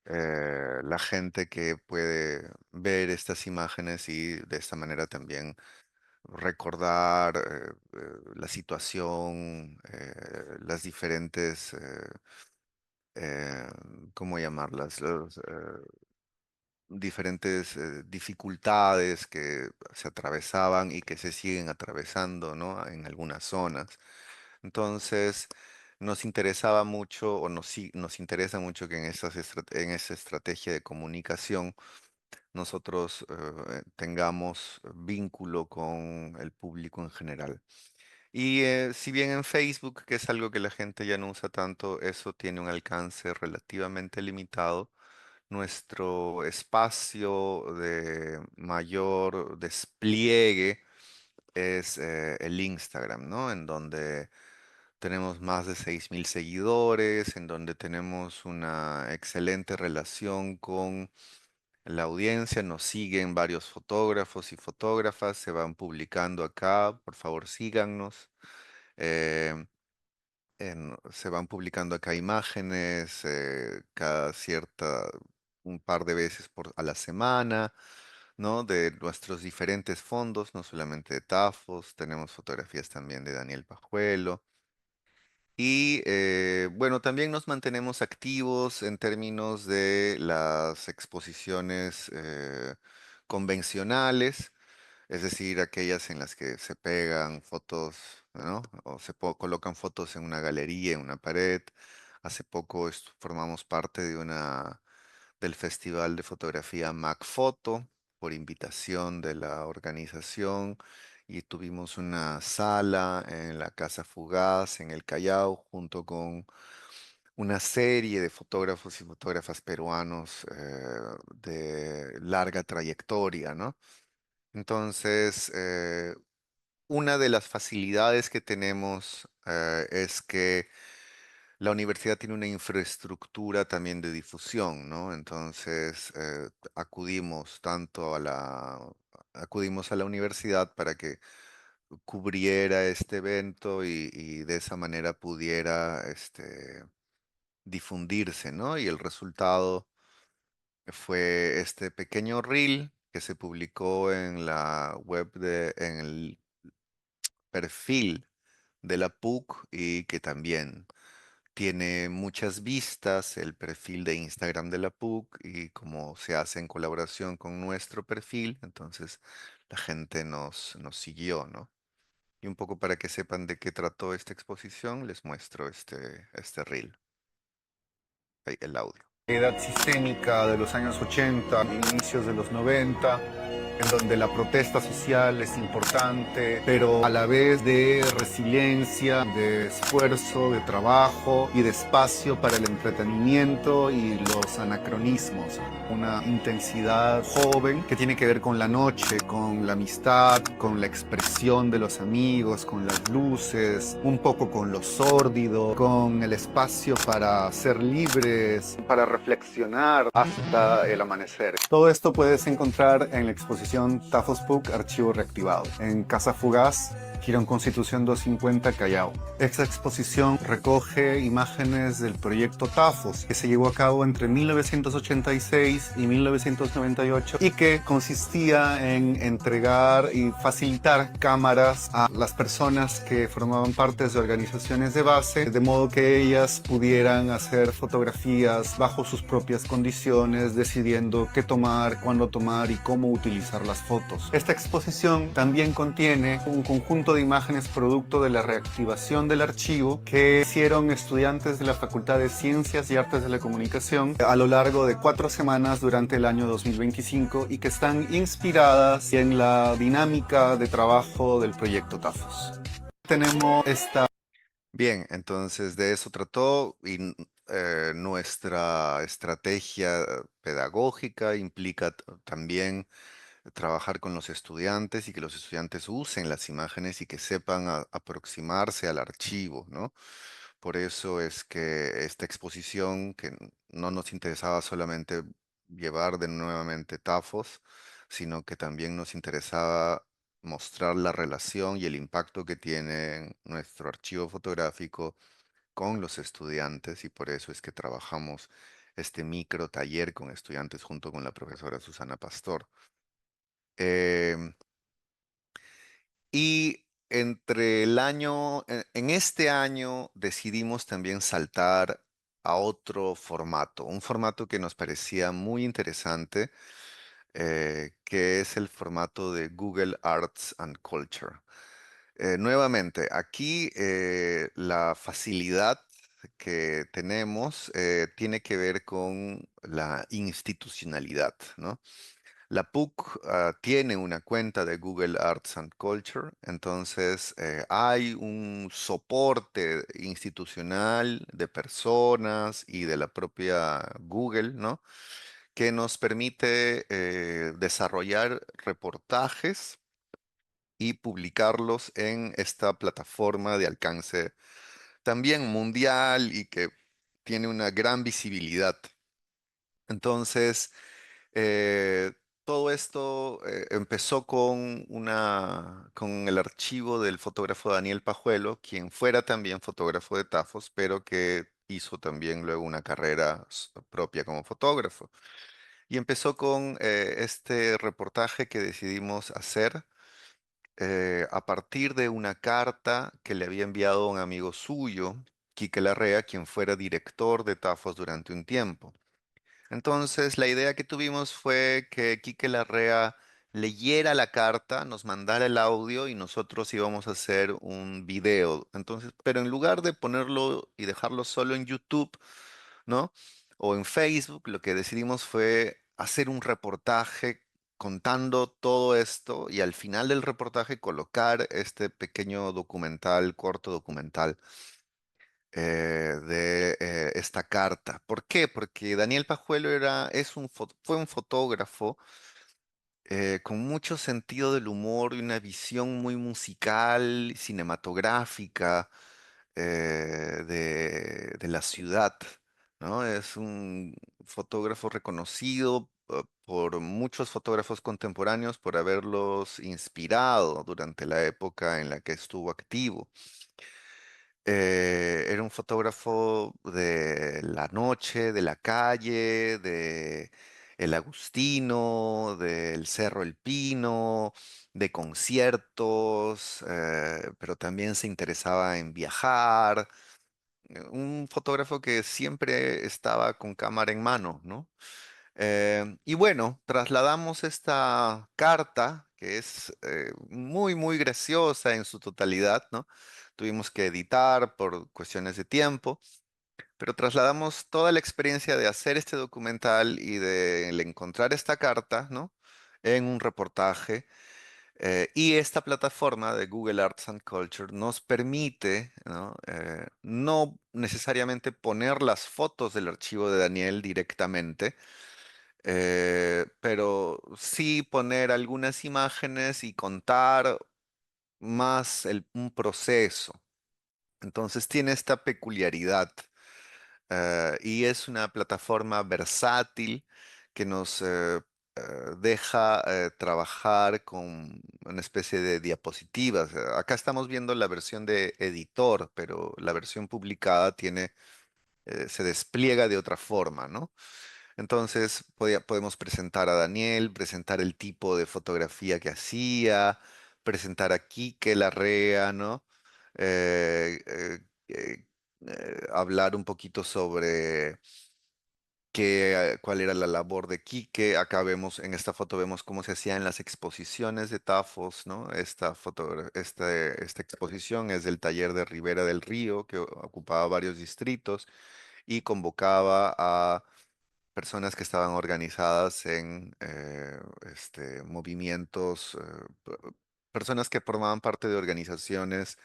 la gente que puede ver estas imágenes y de esta manera también recordar la situación, las diferentes, eh, ¿cómo llamarlas? Diferentes dificultades que se atravesaban y que se siguen atravesando, ¿no? En algunas zonas. Entonces, nos interesaba mucho o nos interesa mucho que en esa estrategia de comunicación nosotros tengamos vínculo con el público en general. Y si bien en Facebook, que es algo que la gente ya no usa tanto, eso tiene un alcance relativamente limitado, nuestro espacio de mayor despliegue es el Instagram, ¿no? En donde tenemos más de 6.000 seguidores, en donde tenemos una excelente relación con la audiencia, nos siguen varios fotógrafos y fotógrafas, se van publicando acá, por favor síganos. Eh, Se van publicando acá imágenes cada un par de veces a la semana, ¿no? De nuestros diferentes fondos, no solamente de Tafos, tenemos fotografías también de Daniel Pajuelo. Y bueno, también nos mantenemos activos en términos de las exposiciones convencionales, es decir, aquellas en las que se pegan fotos, ¿no? O colocan fotos en una galería, en una pared. Hace poco formamos parte del Festival de Fotografía MacFoto por invitación de la organización y tuvimos una sala en la Casa Fugaz en el Callao junto con una serie de fotógrafos y fotógrafas peruanos de larga trayectoria, ¿no? Entonces, una de las facilidades que tenemos es que la universidad tiene una infraestructura también de difusión, ¿no? Entonces, acudimos a la universidad para que cubriera este evento y de esa manera pudiera, difundirse, ¿no? Y el resultado fue este pequeño reel que se publicó en la web en el perfil de la PUC y que también tiene muchas vistas el perfil de Instagram de la PUC y como se hace en colaboración con nuestro perfil, entonces la gente nos siguió, ¿no? Y un poco para que sepan de qué trató esta exposición, les muestro este reel, ahí, el audio. Edad sistémica de los años 80, inicios de los 90, en donde la protesta social es importante, pero a la vez de resiliencia, de esfuerzo, de trabajo y de espacio para el entretenimiento y los anacronismos. Una intensidad joven que tiene que ver con la noche, con la amistad, con la expresión de los amigos, con las luces, un poco con lo sórdido, con el espacio para ser libres, para reflexionar hasta el amanecer. Todo esto puedes encontrar en la exposición Tafos PUC Archivo Reactivado, en Casa Fugaz, Girón Constitución 250, Callao. Esta exposición recoge imágenes del proyecto Tafos, que se llevó a cabo entre 1986 y 1998 y que consistía en entregar y facilitar cámaras a las personas que formaban parte de organizaciones de base, de modo que ellas pudieran hacer fotografías bajo sus propias condiciones, decidiendo qué tomar, cuándo tomar y cómo utilizar las fotos. Esta exposición también contiene un conjunto de imágenes producto de la reactivación del archivo que hicieron estudiantes de la Facultad de Ciencias y Artes de la Comunicación a lo largo de 4 semanas durante el año 2025 y que están inspiradas en la dinámica de trabajo del proyecto Tafos. Tenemos esta... Bien, entonces de eso trató y nuestra estrategia pedagógica implica también trabajar con los estudiantes y que los estudiantes usen las imágenes y que sepan aproximarse al archivo, ¿no? Por eso es que esta exposición, que no nos interesaba solamente llevar de nuevamente Tafos, sino que también nos interesaba mostrar la relación y el impacto que tiene nuestro archivo fotográfico con los estudiantes y por eso es que trabajamos este micro taller con estudiantes junto con la profesora Susana Pastor. Em, y entre el año, en este año decidimos también saltar a otro formato, un formato que nos parecía muy interesante, que es el formato de Google Arts and Culture. Nuevamente, aquí la facilidad que tenemos tiene que ver con la institucionalidad, ¿no? La PUC tiene una cuenta de Google Arts and Culture, entonces hay un soporte institucional de personas y de la propia Google, ¿no? Que nos permite desarrollar reportajes y publicarlos en esta plataforma de alcance también mundial y que tiene una gran visibilidad. Entonces, eh, todo esto empezó con el archivo del fotógrafo Daniel Pajuelo, quien fuera también fotógrafo de Tafos, pero que hizo también luego una carrera propia como fotógrafo. Y empezó con este reportaje que decidimos hacer a partir de una carta que le había enviado a un amigo suyo, Quique Larrea, quien fuera director de Tafos durante un tiempo. Entonces, la idea que tuvimos fue que Quique Larrea leyera la carta, nos mandara el audio y nosotros íbamos a hacer un video. Entonces, pero en lugar de ponerlo y dejarlo solo en YouTube, ¿no? O en Facebook, lo que decidimos fue hacer un reportaje contando todo esto y al final del reportaje colocar este pequeño documental, corto documental de esta carta. ¿Por qué? Porque Daniel Pajuelo fue un fotógrafo con mucho sentido del humor y una visión muy musical, cinematográfica de la ciudad, ¿no? Es un fotógrafo reconocido por muchos fotógrafos contemporáneos por haberlos inspirado durante la época en la que estuvo activo. Era un fotógrafo de la noche, de la calle, de El Agustino, del Cerro El Pino, de conciertos, pero también se interesaba en viajar. Un fotógrafo que siempre estaba con cámara en mano, ¿no? Y bueno, trasladamos esta carta, que es muy, muy graciosa en su totalidad, ¿no? Tuvimos que editar por cuestiones de tiempo, pero trasladamos toda la experiencia de hacer este documental y de el encontrar esta carta, ¿no? En un reportaje. Y esta plataforma de Google Arts and Culture nos permite, ¿no? No necesariamente poner las fotos del archivo de Daniel directamente, pero sí poner algunas imágenes y contar más un proceso. Entonces tiene esta peculiaridad, y es una plataforma versátil que nos deja trabajar con una especie de diapositivas. Acá estamos viendo la versión de editor, pero la versión publicada tiene, se despliega de otra forma, ¿no? Entonces podemos presentar a Daniel, presentar el tipo de fotografía que hacía, presentar a Quique Larrea, ¿no? Eh, eh, eh, Hablar un poquito sobre cuál era la labor de Quique. Acá vemos, en esta foto vemos cómo se hacían las exposiciones de Tafos, ¿no? Esta exposición es del taller de Ribera del Río, que ocupaba varios distritos y convocaba a personas que estaban organizadas en movimientos, personas que formaban parte de organizaciones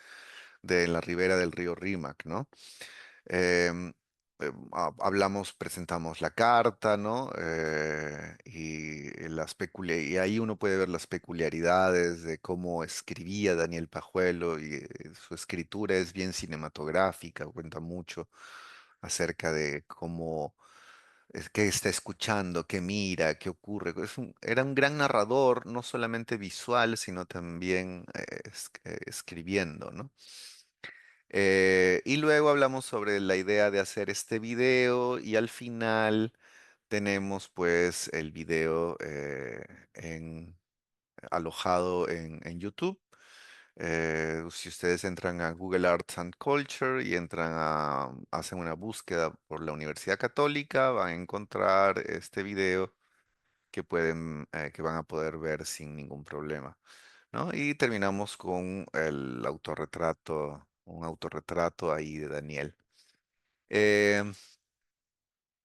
de la ribera del río Rímac, ¿no? Em, Hablamos, presentamos la carta, ¿no? Y ahí uno puede ver las peculiaridades de cómo escribía Daniel Pajuelo y su escritura es bien cinematográfica, cuenta mucho acerca de cómo es que está escuchando, qué mira, qué ocurre. Era un gran narrador, no solamente visual, sino también escribiendo, ¿no? Y luego hablamos sobre la idea de hacer este video y al final tenemos pues el video alojado en YouTube. Si ustedes entran a Google Arts and Culture y hacen una búsqueda por la Universidad Católica, van a encontrar este video que van a poder ver sin ningún problema, ¿no? Y terminamos con el autorretrato, un autorretrato ahí de Daniel. Eh,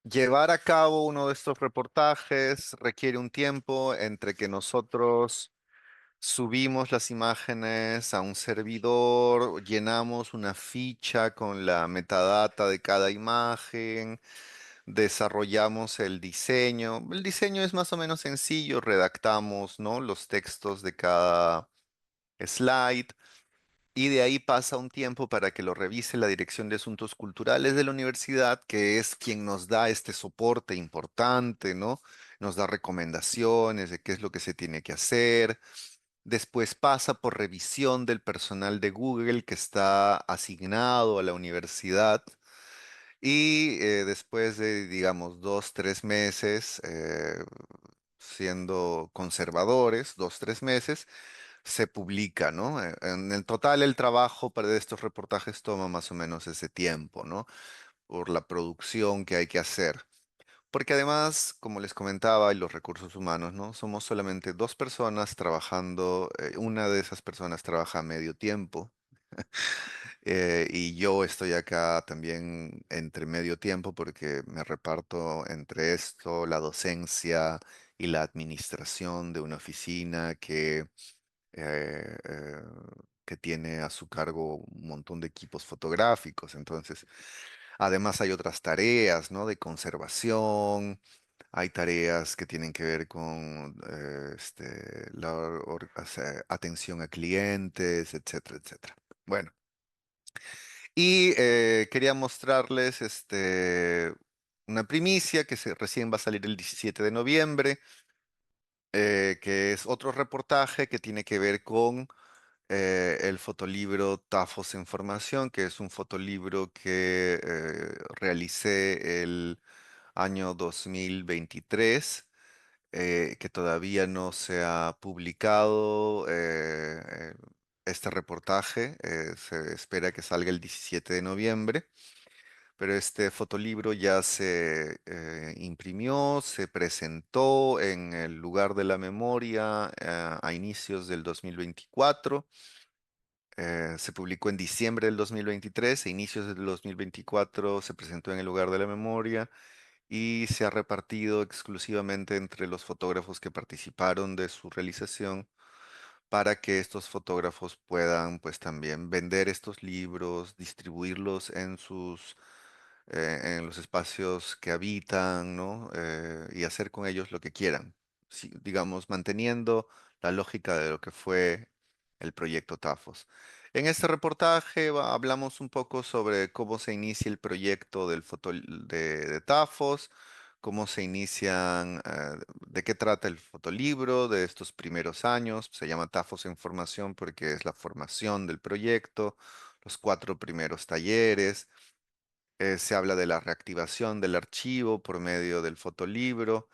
Llevar a cabo uno de estos reportajes requiere un tiempo entre que nosotros subimos las imágenes a un servidor, llenamos una ficha con la metadata de cada imagen, desarrollamos el diseño. El diseño es más o menos sencillo, redactamos, ¿no? Los textos de cada slide y de ahí pasa un tiempo para que lo revise la Dirección de Asuntos Culturales de la universidad, que es quien nos da este soporte importante, ¿no? Nos da recomendaciones de qué es lo que se tiene que hacer. Después pasa por revisión del personal de Google que está asignado a la universidad. Y después de, digamos, 2, 3 meses, siendo conservadores, 2, 3 meses, se publica, ¿no? En el total, el trabajo para estos reportajes toma más o menos ese tiempo, ¿no? Por la producción que hay que hacer. Porque además, como les comentaba, y los recursos humanos, ¿no? Somos solamente 2 personas trabajando, una de esas personas trabaja a medio tiempo, y yo estoy acá también entre medio tiempo porque me reparto entre esto, la docencia y la administración de una oficina eh, eh, que tiene a su cargo un montón de equipos fotográficos. Entonces, además hay otras tareas, ¿no? De conservación, hay tareas que tienen que ver con o sea, atención a clientes, etcétera, etcétera. Bueno, y quería mostrarles una primicia que recién va a salir el 17 de noviembre, que es otro reportaje que tiene que ver con el fotolibro Tafos en Formación, que es un fotolibro que realicé el año 2023, que todavía no se ha publicado este reportaje. Se espera que salga el 17 de noviembre. Pero este fotolibro ya se imprimió, se presentó en el lugar de la memoria a inicios del 2024. Se publicó en diciembre del 2023, a inicios del 2024 se presentó en el lugar de la memoria y se ha repartido exclusivamente entre los fotógrafos que participaron de su realización para que estos fotógrafos puedan pues también vender estos libros, distribuirlos en los espacios que habitan, ¿no? Y hacer con ellos lo que quieran, digamos, manteniendo la lógica de lo que fue el proyecto Tafos. En este reportaje hablamos un poco sobre cómo se inicia el proyecto de Tafos, cómo se inician, de qué trata el fotolibro de estos primeros años. Se llama Tafos en Formación porque es la formación del proyecto, los 4 primeros talleres. Se habla de la reactivación del archivo por medio del fotolibro.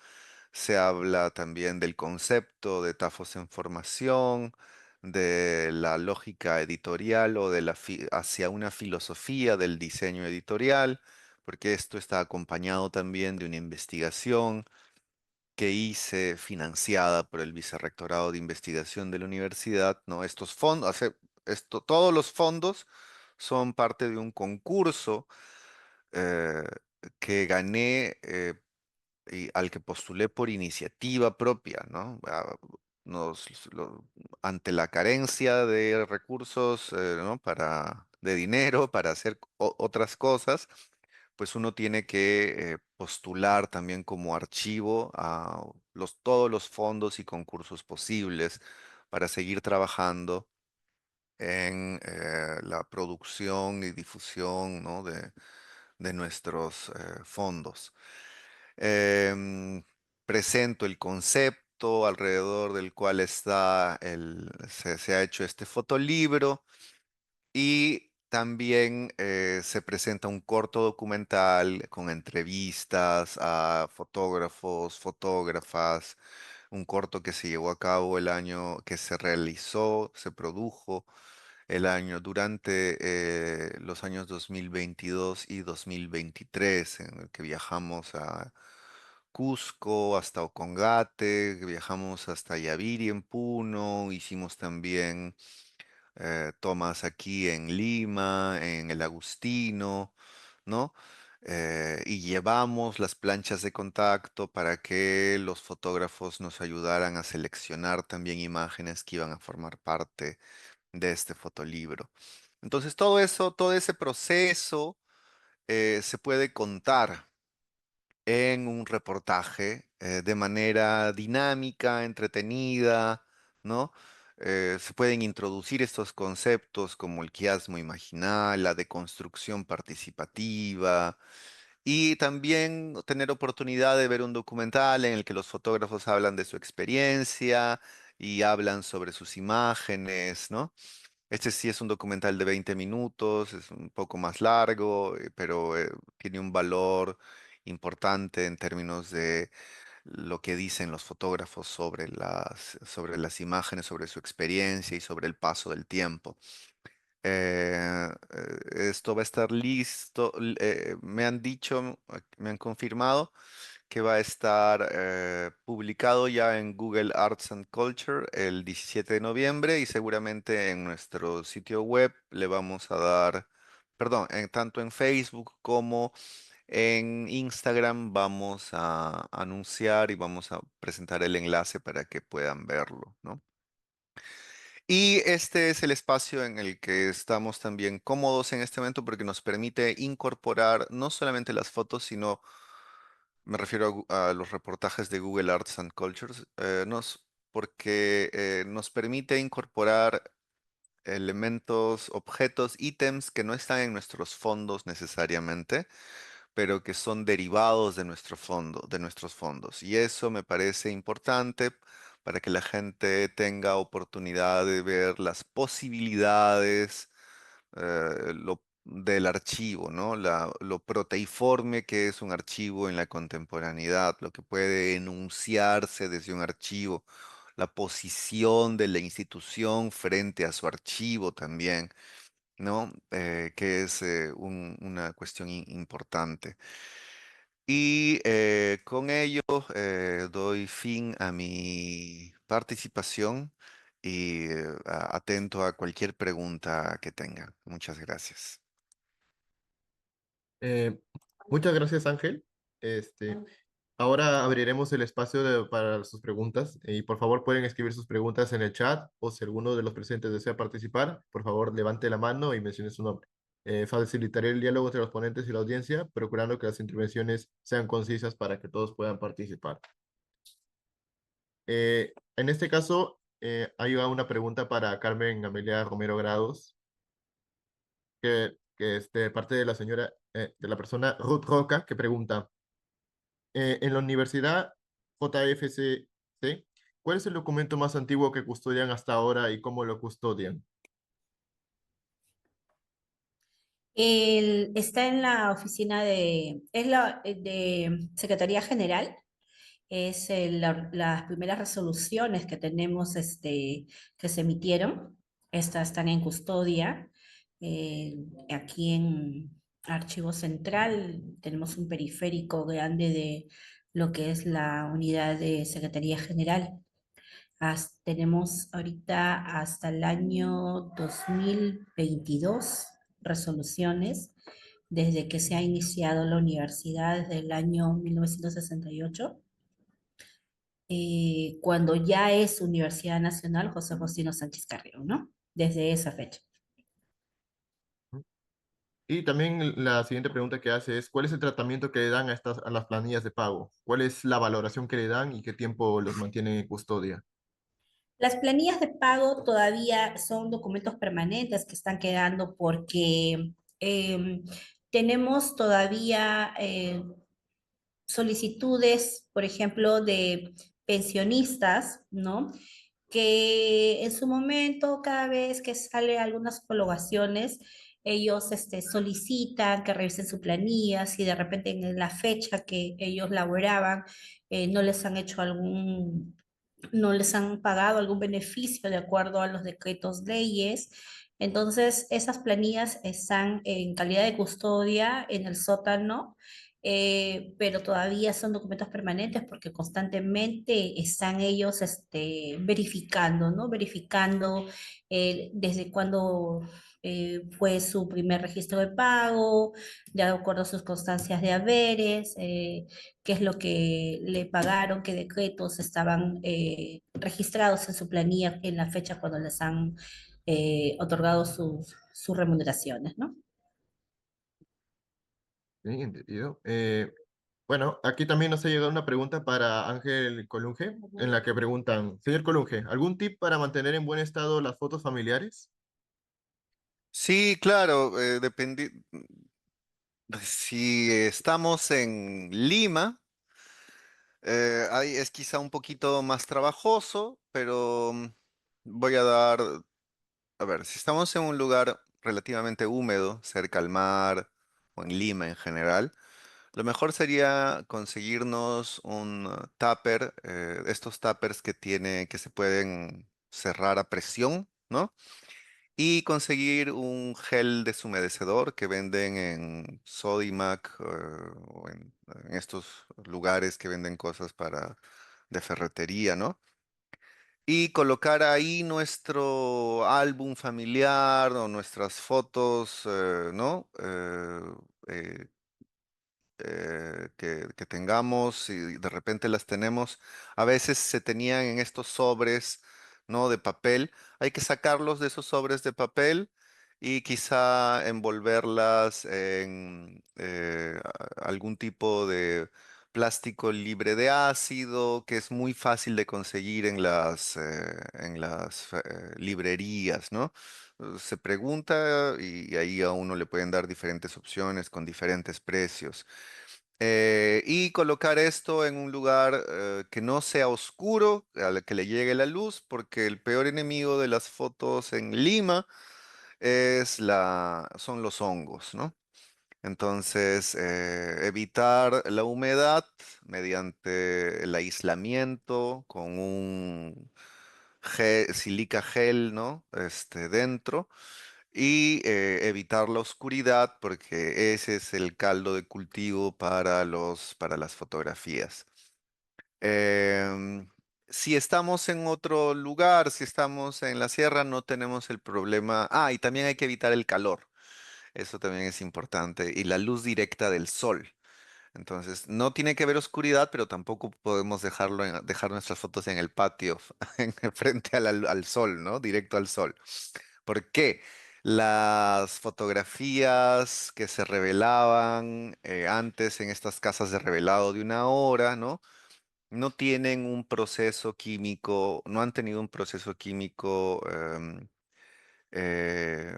Se habla también del concepto de Tafos en Formación, de la lógica editorial o hacia una filosofía del diseño editorial, porque esto está acompañado también de una investigación que hice financiada por el Vicerrectorado de Investigación de la universidad, ¿no? Estos fondos, todos los fondos son parte de un concurso eh, que gané y al que postulé por iniciativa propia, ¿no? Nos, lo- Ante la carencia de recursos, ¿no? De dinero para hacer otras cosas, pues uno tiene que postular también como archivo a todos los fondos y concursos posibles para seguir trabajando en la producción y difusión, ¿no? de nuestros fondos. Em, Presento el concepto alrededor del cual se ha hecho este fotolibro y también se presenta un corto documental con entrevistas a fotógrafos, fotógrafas, un corto que se llevó a cabo el año que se realizó, se produjo durante los años 2022 y 2023, en el que viajamos a Cusco, hasta Ocongate, viajamos hasta Yaviri en Puno, hicimos también tomas aquí en Lima, en el Agustino, ¿no? Y llevamos las planchas de contacto para que los fotógrafos nos ayudaran a seleccionar también imágenes que iban a formar parte de este fotolibro. Entonces, todo eso, todo ese proceso se puede contar en un reportaje de manera dinámica, entretenida, ¿no? Se pueden introducir estos conceptos como el quiasmo imaginal, la deconstrucción participativa, y también tener oportunidad de ver un documental en el que los fotógrafos hablan de su experiencia y hablan sobre sus imágenes, ¿no? Este sí es un documental de 20 minutos, es un poco más largo, pero tiene un valor importante en términos de lo que dicen los fotógrafos sobre las imágenes, sobre su experiencia y sobre el paso del tiempo. Esto va a estar listo, me han dicho, me han confirmado que va a estar publicado ya en Google Arts and Culture el 17 de noviembre y seguramente en nuestro sitio web le vamos a dar, perdón, tanto en Facebook como en Instagram vamos a anunciar y vamos a presentar el enlace para que puedan verlo, ¿no? Y este es el espacio en el que estamos también cómodos en este momento porque nos permite incorporar no solamente las fotos, sino me refiero a los reportajes de Google Arts and Cultures, porque nos permite incorporar elementos, objetos, ítems que no están en nuestros fondos necesariamente, pero que son derivados de nuestros fondos. Y eso me parece importante para que la gente tenga oportunidad de ver las posibilidades del archivo, ¿no? Lo proteiforme que es un archivo en la contemporaneidad, lo que puede enunciarse desde un archivo, la posición de la institución frente a su archivo también, ¿no? Que es una cuestión importante. Y con ello doy fin a mi participación y atento a cualquier pregunta que tengan. Muchas gracias. Eh, Muchas gracias, Ángel. Ahora abriremos el espacio para sus preguntas y por favor pueden escribir sus preguntas en el chat o si alguno de los presentes desea participar, por favor levante la mano y mencione su nombre. Facilitaré el diálogo entre los ponentes y la audiencia, procurando que las intervenciones sean concisas para que todos puedan participar. En este caso, hay una pregunta para Carmen Amelia Romero Grados, que es de parte de la señora, de la persona Ruth Roca, que pregunta, en la Universidad JFCC, ¿cuál es el documento más antiguo que custodian hasta ahora y cómo lo custodian? Está en la oficina de Secretaría General. Es las primeras resoluciones que tenemos que se emitieron. Estas están en custodia. Aquí en Archivo Central tenemos un periférico grande de lo que es la unidad de Secretaría General. Tenemos ahorita hasta el año 2022 resoluciones desde que se ha iniciado la universidad desde el año 1968, cuando ya es Universidad Nacional José Faustino Sánchez Carrión, ¿no? Desde esa fecha. Y también la siguiente pregunta que hace es, ¿cuál es el tratamiento que le dan a las planillas de pago? ¿Cuál es la valoración que le dan y qué tiempo los mantienen en custodia? Las planillas de pago todavía son documentos permanentes que están quedando porque tenemos todavía solicitudes, por ejemplo, de pensionistas, ¿no? Que en su momento, cada vez que sale algunas homologaciones, ellos solicitan que revisen su planilla, si de repente en la fecha que ellos laboraban no les han hecho no les han pagado algún beneficio de acuerdo a los decretos leyes. Entonces, esas planillas están en calidad de custodia en el sótano, pero todavía son documentos permanentes porque constantemente están ellos verificando, ¿no? Verificando desde cuándo fue su primer registro de pago, de acuerdo a sus constancias de haberes, qué es lo que le pagaron, qué decretos estaban registrados en su planilla en la fecha cuando les han otorgado sus remuneraciones, ¿no? Bien, entendido. Bueno, aquí también nos ha llegado una pregunta para Ángel Colunge, en la que preguntan, señor Colunge, ¿algún tip para mantener en buen estado las fotos familiares? Sí, claro, si estamos en Lima, ahí es quizá un poquito más trabajoso, pero voy a dar, a ver, si estamos en un lugar relativamente húmedo, cerca al mar o en Lima en general, lo mejor sería conseguirnos un tupper, estos tuppers que se pueden cerrar a presión, ¿no? Y conseguir un gel deshumedecedor que venden en Sodimac o en estos lugares que venden cosas de ferretería, ¿no? Y colocar ahí nuestro álbum familiar o nuestras fotos, ¿no? Eh, que tengamos y de repente las tenemos. A veces se tenían en estos sobres, ¿no? De papel. Hay que sacarlos de esos sobres de papel y quizá envolverlas en algún tipo de plástico libre de ácido, que es muy fácil de conseguir en las librerías, ¿no? Se pregunta y ahí a uno le pueden dar diferentes opciones con diferentes precios. Y colocar esto en un lugar que no sea oscuro, al que le llegue la luz, porque el peor enemigo de las fotos en Lima son los hongos, ¿no? Entonces, evitar la humedad mediante el aislamiento con un silica gel, ¿no? Dentro. Y evitar la oscuridad porque ese es el caldo de cultivo para las fotografías. Em, si estamos en otro lugar, si estamos en la sierra, no tenemos el problema. Ah, y también hay que evitar el calor. Eso también es importante. Y la luz directa del sol. Entonces, no tiene que haber oscuridad, pero tampoco podemos dejar nuestras fotos en el patio, frente al sol, ¿no? Directo al sol. ¿Por qué? Las fotografías que se revelaban antes en estas casas de revelado de una hora, ¿no? No tienen un proceso químico, no han tenido un proceso químico eh,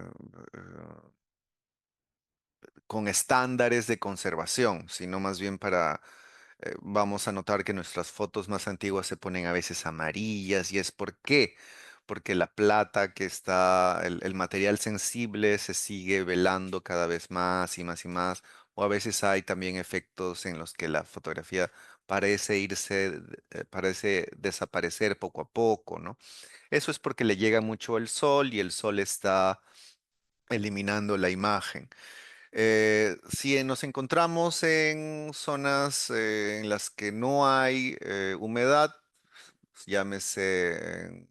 con estándares de conservación, sino más bien vamos a notar que nuestras fotos más antiguas se ponen a veces amarillas y es ¿por qué? Porque la plata el material sensible se sigue velando cada vez más y más y más, o a veces hay también efectos en los que la fotografía parece desaparecer poco a poco, ¿no? Eso es porque le llega mucho el sol y el sol está eliminando la imagen. Si nos encontramos en zonas en las que no hay humedad, llámese en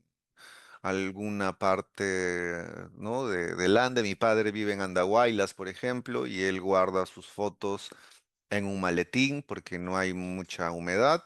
alguna parte, ¿no? del Ande. Mi padre vive en Andahuaylas, por ejemplo, y él guarda sus fotos en un maletín porque no hay mucha humedad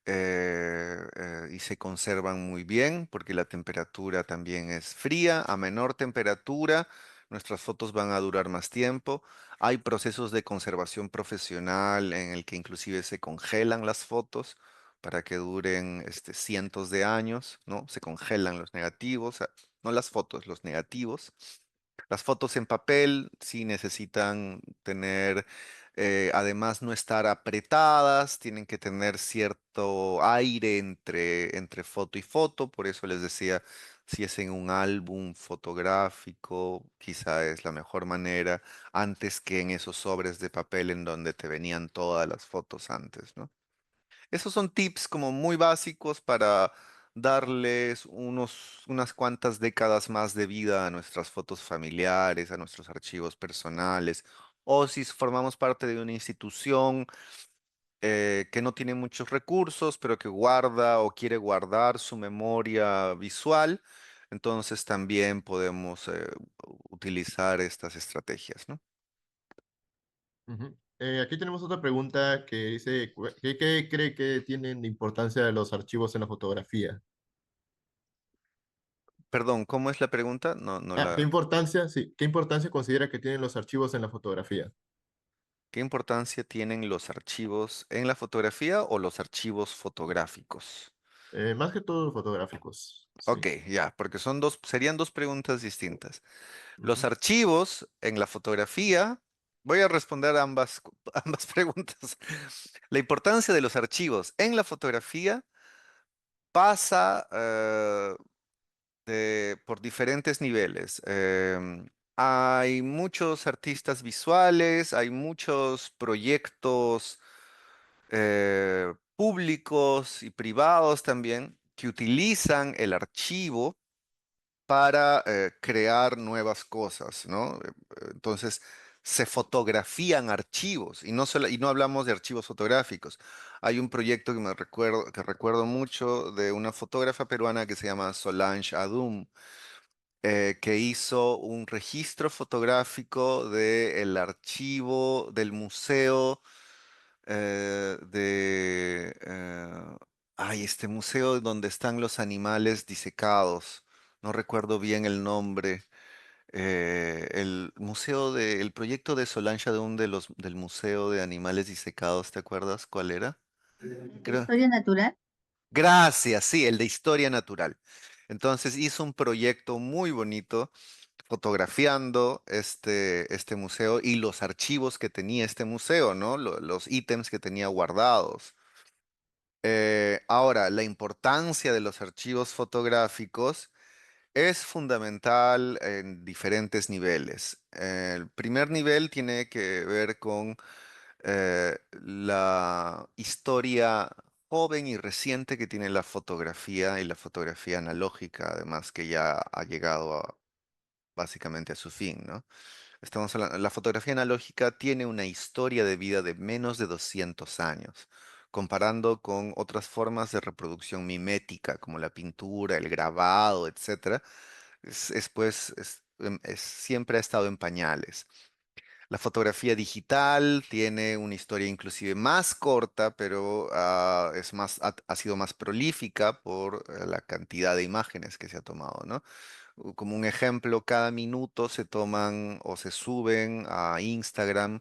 y se conservan muy bien porque la temperatura también es fría. A menor temperatura, nuestras fotos van a durar más tiempo. Hay procesos de conservación profesional en el que inclusive se congelan las fotos para que duren cientos de años, ¿no? Se congelan los negativos, no las fotos, los negativos. Las fotos en papel sí necesitan tener, además no estar apretadas, tienen que tener cierto aire entre foto y foto, por eso les decía, si es en un álbum fotográfico, quizá es la mejor manera, antes que en esos sobres de papel en donde te venían todas las fotos antes, ¿no? Esos son tips como muy básicos para darles unas cuantas décadas más de vida a nuestras fotos familiares, a nuestros archivos personales, o si formamos parte de una institución que no tiene muchos recursos, pero que guarda o quiere guardar su memoria visual, entonces también podemos utilizar estas estrategias, ¿no? Ujú. Aquí tenemos otra pregunta que dice, ¿qué cree que tienen de importancia los archivos en la fotografía? Perdón, ¿cómo es la pregunta? No, no ¿Qué la... importancia, sí, qué importancia considera que tienen los archivos en la fotografía? ¿Qué importancia tienen los archivos en la fotografía o los archivos fotográficos? Más que todo fotográficos, Ok, sí. ya, porque serían dos preguntas distintas. Los Ujú. archivos en la fotografía, voy a responder ambas, ambas preguntas. La importancia de los archivos en la fotografía pasa por diferentes niveles. Hay muchos artistas visuales, hay muchos proyectos públicos y privados también que utilizan el archivo para crear nuevas cosas, ¿no? Entonces, se fotografían archivos y no hablamos de archivos fotográficos. Hay un proyecto que recuerdo mucho de una fotógrafa peruana que se llama Solange Adum, que hizo un registro fotográfico del archivo del museo este museo donde están los animales disecados. No recuerdo bien el nombre. El proyecto de Solange Adun del Museo de Animales Disecados, ¿te acuerdas cuál era? ¿De Creo. historia natural? Gracias, sí, el de Historia Natural. Entonces hizo un proyecto muy bonito fotografiando este museo y los archivos que tenía este museo, ¿no? Los ítems que tenía guardados. Ahora, la importancia de los archivos fotográficos es fundamental en diferentes niveles. El primer nivel tiene que ver con la historia joven y reciente que tiene la fotografía y la fotografía analógica, además que ya ha llegado básicamente a su fin, ¿no? Estamos hablando, la fotografía analógica tiene una historia de vida de menos de 200 años, comparando con otras formas de reproducción mimética, como la pintura, el grabado, etcétera. Siempre ha estado en pañales. La fotografía digital tiene una historia inclusive más corta, pero ha sido más prolífica por la cantidad de imágenes que se ha tomado, ¿no? Como un ejemplo, cada minuto se toman o se suben a Instagram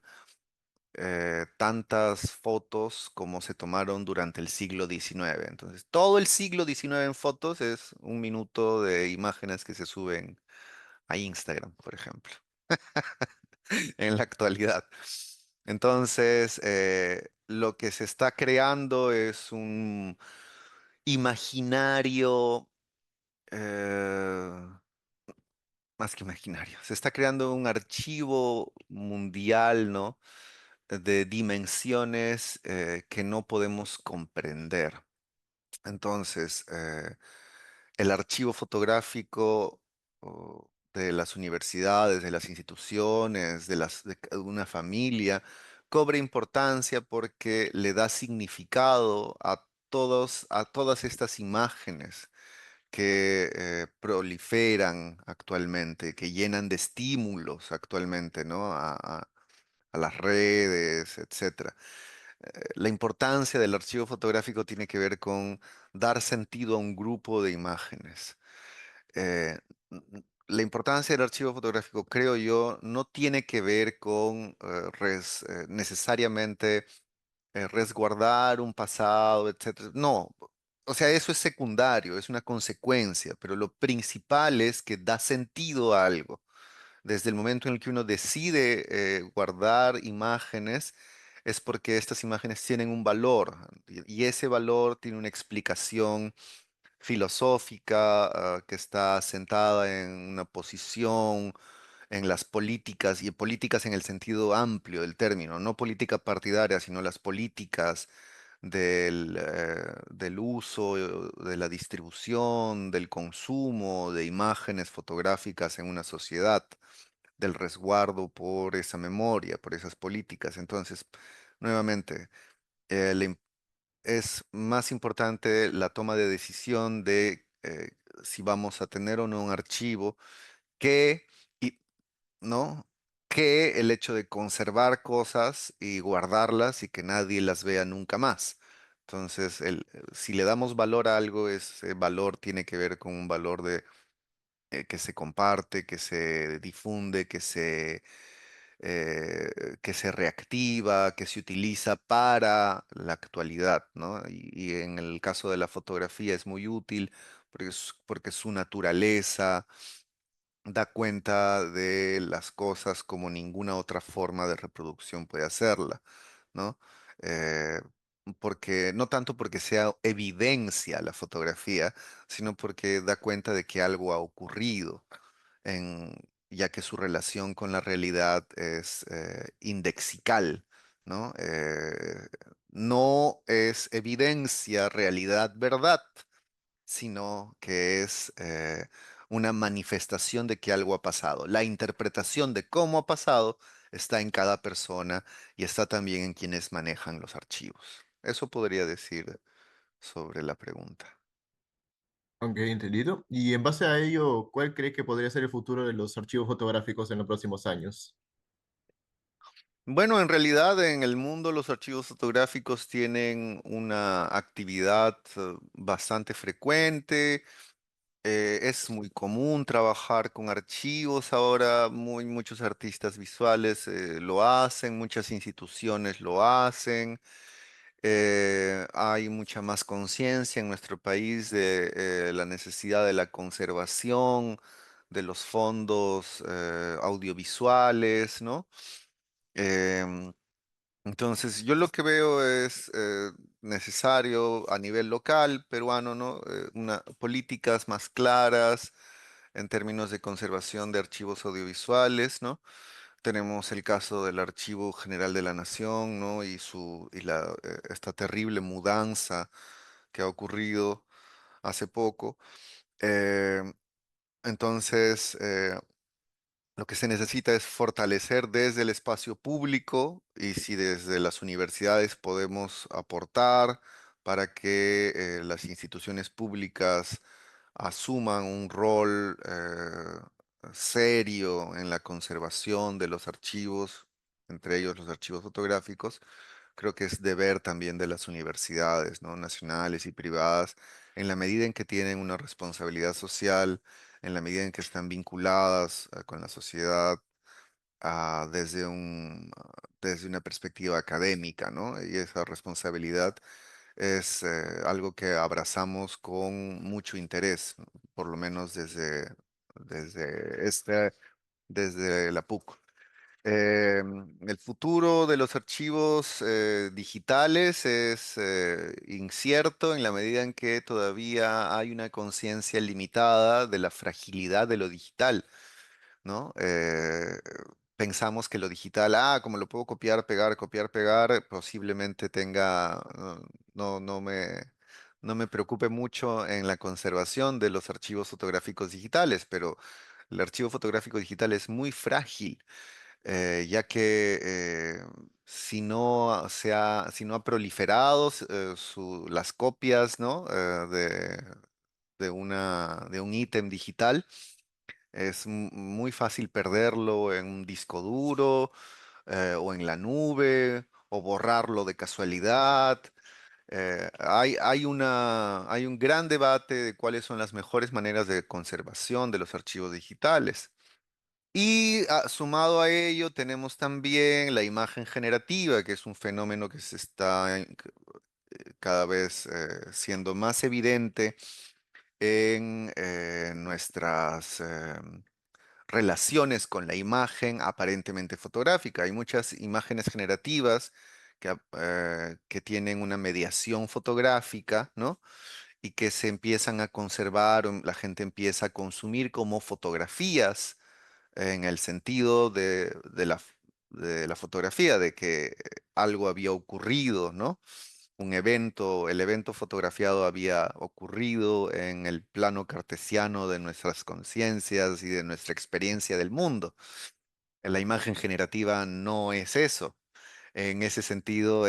tantas fotos como se tomaron durante el siglo XIX. Entonces, todo el siglo XIX en fotos es un minuto de imágenes que se suben a Instagram, por ejemplo, en la actualidad. Entonces, lo que se está creando es un imaginario, eh, más que imaginario, se está creando un archivo mundial, ¿no? De dimensiones que no podemos comprender. Entonces, el archivo fotográfico de las universidades, de las instituciones, de una familia, cobra importancia porque le da significado a todas estas imágenes que proliferan actualmente, que llenan de estímulos actualmente, ¿no? A las redes, etcétera. La importancia del archivo fotográfico tiene que ver con dar sentido a un grupo de imágenes. Eh, la importancia del archivo fotográfico, creo yo, no tiene que ver con necesariamente resguardar un pasado, etcétera. No, o sea, eso es secundario, es una consecuencia, pero lo principal es que da sentido a algo. Desde el momento en el que uno decide guardar imágenes, es porque estas imágenes tienen un valor y ese valor tiene una explicación filosófica, que está sentada en una posición en las políticas y políticas en el sentido amplio del término, no política partidaria, sino las políticas del uso, de la distribución, del consumo de imágenes fotográficas en una sociedad, del resguardo por esa memoria, por esas políticas. Entonces, nuevamente, eh, la im- es más importante la toma de decisión de si vamos a tener o no un archivo que, y, ¿no? que el hecho de conservar cosas y guardarlas y que nadie las vea nunca más. Entonces, si le damos valor a algo, ese valor tiene que ver con un valor que se comparte, que se difunde, que se reactiva, que se utiliza para la actualidad, ¿no? Y en el caso de la fotografía es muy útil porque su naturaleza da cuenta de las cosas como ninguna otra forma de reproducción puede hacerla, ¿no? Eh, Porque, no tanto porque sea evidencia la fotografía, sino porque da cuenta de que algo ha ocurrido en, ya que su relación con la realidad es indexical, ¿no? No es evidencia, realidad, verdad, sino que es una manifestación de que algo ha pasado. La interpretación de cómo ha pasado está en cada persona y está también en quienes manejan los archivos. Eso podría decir sobre la pregunta. Ok, entendido. Y en base a ello, ¿cuál cree que podría ser el futuro de los archivos fotográficos en los próximos años? Bueno, en realidad en el mundo los archivos fotográficos tienen una actividad bastante frecuente. Es muy común trabajar con archivos ahora, muchos artistas visuales lo hacen, muchas instituciones lo hacen. Hay mucha más conciencia en nuestro país de la necesidad de la conservación de los fondos audiovisuales, ¿no? Em, entonces, yo lo que veo es necesario a nivel local peruano, ¿no? Políticas más claras en términos de conservación de archivos audiovisuales, ¿no? Tenemos el caso del Archivo General de la Nación, ¿no? Esta terrible mudanza que ha ocurrido hace poco. Eh, entonces, lo que se necesita es fortalecer desde el espacio público y si desde las universidades podemos aportar para que las instituciones públicas asuman un rol serio en la conservación de los archivos, entre ellos los archivos fotográficos. Creo que es deber también de las universidades, ¿no? Nacionales y privadas, en la medida en que tienen una responsabilidad social, en la medida en que están vinculadas con la sociedad desde una perspectiva académica, ¿no? Y esa responsabilidad es algo que abrazamos con mucho interés, ¿no? Por lo menos desde la PUC. El futuro de los archivos digitales es incierto en la medida en que todavía hay una conciencia limitada de la fragilidad de lo digital, ¿no? Pensamos que lo digital, como lo puedo copiar, pegar, posiblemente no me preocupe mucho en la conservación de los archivos fotográficos digitales, pero el archivo fotográfico digital es muy frágil ya que si no ha proliferado las copias, ¿no? De un ítem digital, es muy fácil perderlo en un disco duro o en la nube o borrarlo de casualidad. Hay un gran debate de cuáles son las mejores maneras de conservación de los archivos digitales. Y sumado a ello tenemos también la imagen generativa, que es un fenómeno que se está cada vez siendo más evidente en nuestras relaciones con la imagen aparentemente fotográfica. Hay muchas imágenes generativas que tienen una mediación fotográfica, ¿no? Y que se empiezan a conservar, o la gente empieza a consumir como fotografías en el sentido de la fotografía, de que algo había ocurrido, ¿no? El evento fotografiado había ocurrido en el plano cartesiano de nuestras conciencias y de nuestra experiencia del mundo. La imagen generativa no es eso. En ese sentido,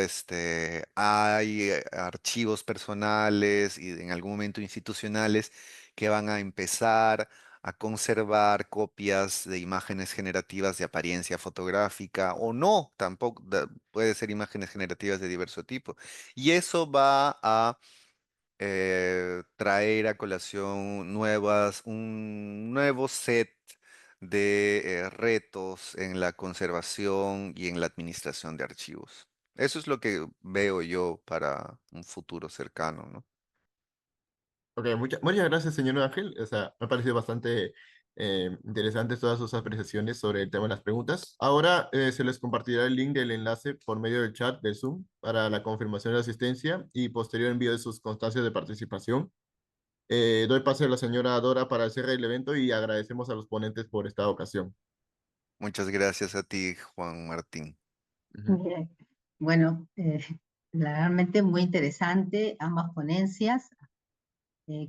hay archivos personales y en algún momento institucionales que van a empezar a conservar copias de imágenes generativas de apariencia fotográfica o no, tampoco puede ser imágenes generativas de diverso tipo. Y eso va a traer a colación un nuevo set de retos en la conservación y en la administración de archivos. Eso es lo que veo yo para un futuro cercano, ¿no? Ok, muchas gracias, señor Ángel. O sea, me ha parecido bastante interesantes todas sus apreciaciones sobre el tema de las preguntas. Ahora se les compartirá el link del enlace por medio del chat de Zoom para la confirmación de asistencia y posterior envío de sus constancias de participación. Doy paso a la señora Dora para el cierre del evento y agradecemos a los ponentes por esta ocasión. Muchas gracias a ti, Juan Martín. Ujú. Bien. Bueno, realmente muy interesante ambas ponencias.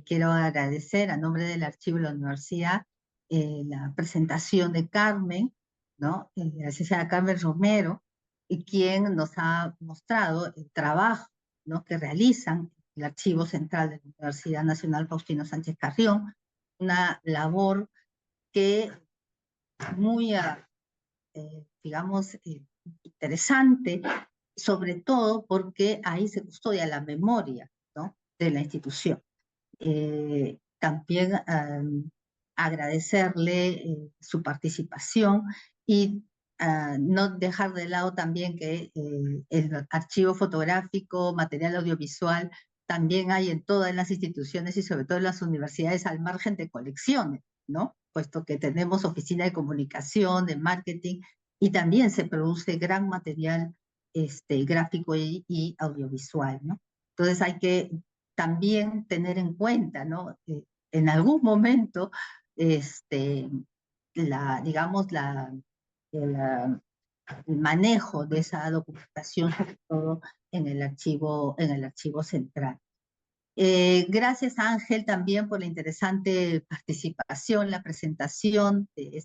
Quiero agradecer a nombre del Archivo de la Universidad la presentación de Carmen, ¿no? La licenciada Carmen Romero, y quien nos ha mostrado el trabajo, ¿no? que realizan el Archivo Central de la Universidad Nacional Faustino Sánchez Carrión, una labor que muy, digamos, interesante, sobre todo porque ahí se custodia la memoria, ¿no? de la institución. También agradecerle su participación y no dejar de lado también que el archivo fotográfico, material audiovisual, también hay en todas las instituciones y sobre todo en las universidades al margen de colecciones, ¿no? puesto que tenemos oficina de comunicación, de marketing, y también se produce gran material gráfico y audiovisual, ¿no? Entonces hay que también tener en cuenta, ¿no? En algún momento, digamos, el manejo de esa documentación, sobre todo en el archivo central. Gracias, Ángel, también por la interesante participación, la presentación de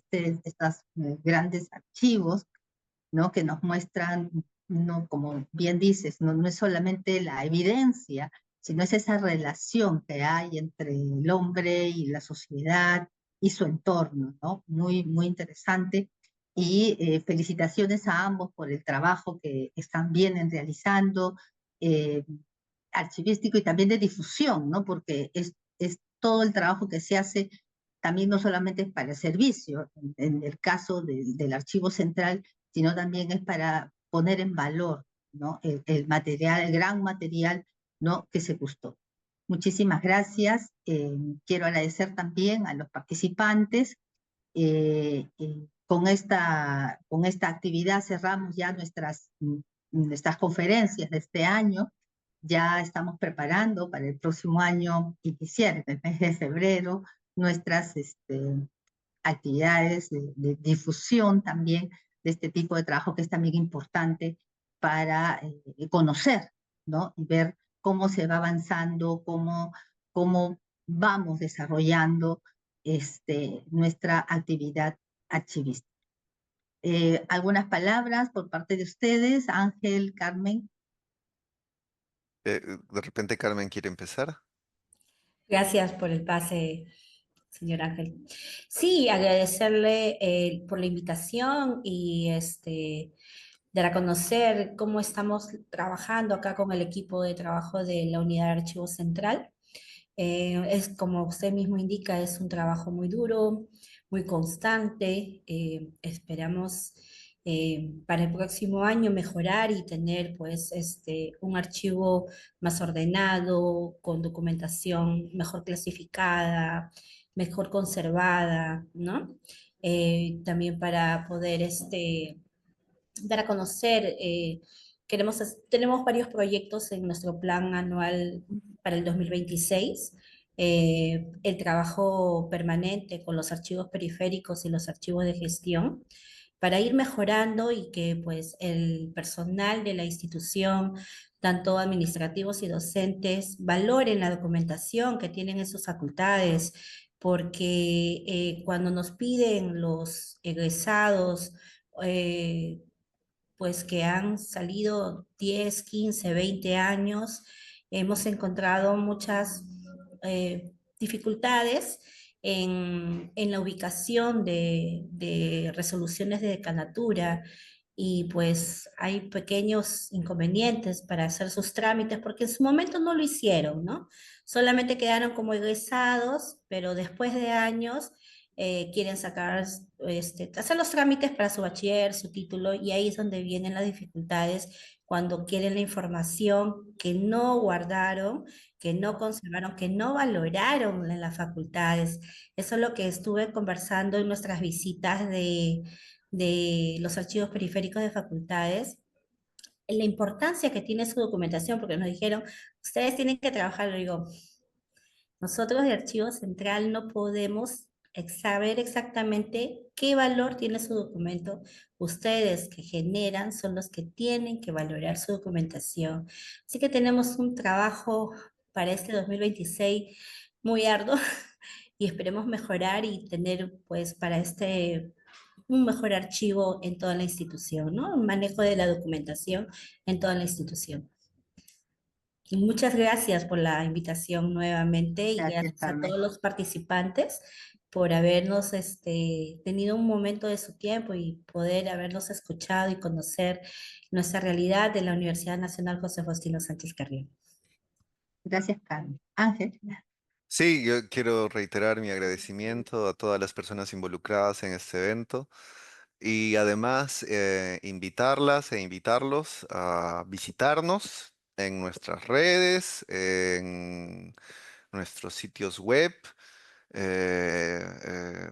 estos grandes archivos, ¿no? Que nos muestran, ¿no? Como bien dices, no es solamente la evidencia, sino es esa relación que hay entre el hombre y la sociedad y su entorno, ¿no? Muy, muy interesante. Y felicitaciones a ambos por el trabajo que están bien realizando. Eh, Archivístico y también de difusión, ¿no? Porque es todo el trabajo que se hace también no solamente para el servicio, en el caso del archivo central, sino también es para poner en valor, ¿no? El material, el gran material, ¿no? Que se custó. Muchísimas gracias. Quiero agradecer también a los participantes. Con esta actividad cerramos ya nuestras conferencias de este año. Ya estamos preparando para el próximo año iniciar en el mes de febrero nuestras actividades de difusión también de este tipo de trabajo que es también importante para conocer, ¿no? Y ver cómo se va avanzando, cómo vamos desarrollando nuestra actividad archivista. ¿Algunas palabras por parte de ustedes, Ángel, Carmen? De repente Carmen quiere empezar. Gracias por el pase, señor Ángel. Sí, agradecerle por la invitación y dar a conocer cómo estamos trabajando acá con el equipo de trabajo de la Unidad de Archivo Central. Es como usted mismo indica, es un trabajo muy duro, muy constante. Esperamos para el próximo año mejorar y tener pues un archivo más ordenado, con documentación mejor clasificada, mejor conservada, ¿no? También para poder dar a conocer. Tenemos varios proyectos en nuestro plan anual para el 2026. El trabajo permanente con los archivos periféricos y los archivos de gestión para ir mejorando y que pues el personal de la institución, tanto administrativos y docentes, valoren la documentación que tienen en sus facultades, porque cuando nos piden los egresados, pues que han salido 10, 15, 20 años, hemos encontrado muchas dificultades en la ubicación de resoluciones de decanatura y pues hay pequeños inconvenientes para hacer sus trámites porque en su momento no lo hicieron, ¿no? Solamente quedaron como egresados, pero después de años quieren sacar, hacer los trámites para su bachiller, su título, y ahí es donde vienen las dificultades cuando quieren la información que no guardaron, que no conservaron, que no valoraron en las facultades. Eso es lo que estuve conversando en nuestras visitas de los archivos periféricos de facultades, en la importancia que tiene su documentación, porque nos dijeron, ustedes tienen que trabajar, le digo, nosotros de Archivo Central no podemos saber exactamente qué valor tiene su documento. Ustedes que generan son los que tienen que valorar su documentación. Así que tenemos un trabajo para este 2026 muy arduo y esperemos mejorar y tener pues para un mejor archivo en toda la institución, ¿no? Un manejo de la documentación en toda la institución. Y muchas gracias por la invitación nuevamente y Gracias, gracias a Carmen. todos los participantes por habernos tenido un momento de su tiempo y poder habernos escuchado y conocer nuestra realidad de la Universidad Nacional José Faustino Sánchez Carrión. Gracias, Carmen. Ángel. Sí, yo quiero reiterar mi agradecimiento a todas las personas involucradas en este evento y además invitarlas e invitarlos a visitarnos en nuestras redes, en nuestros sitios web. Les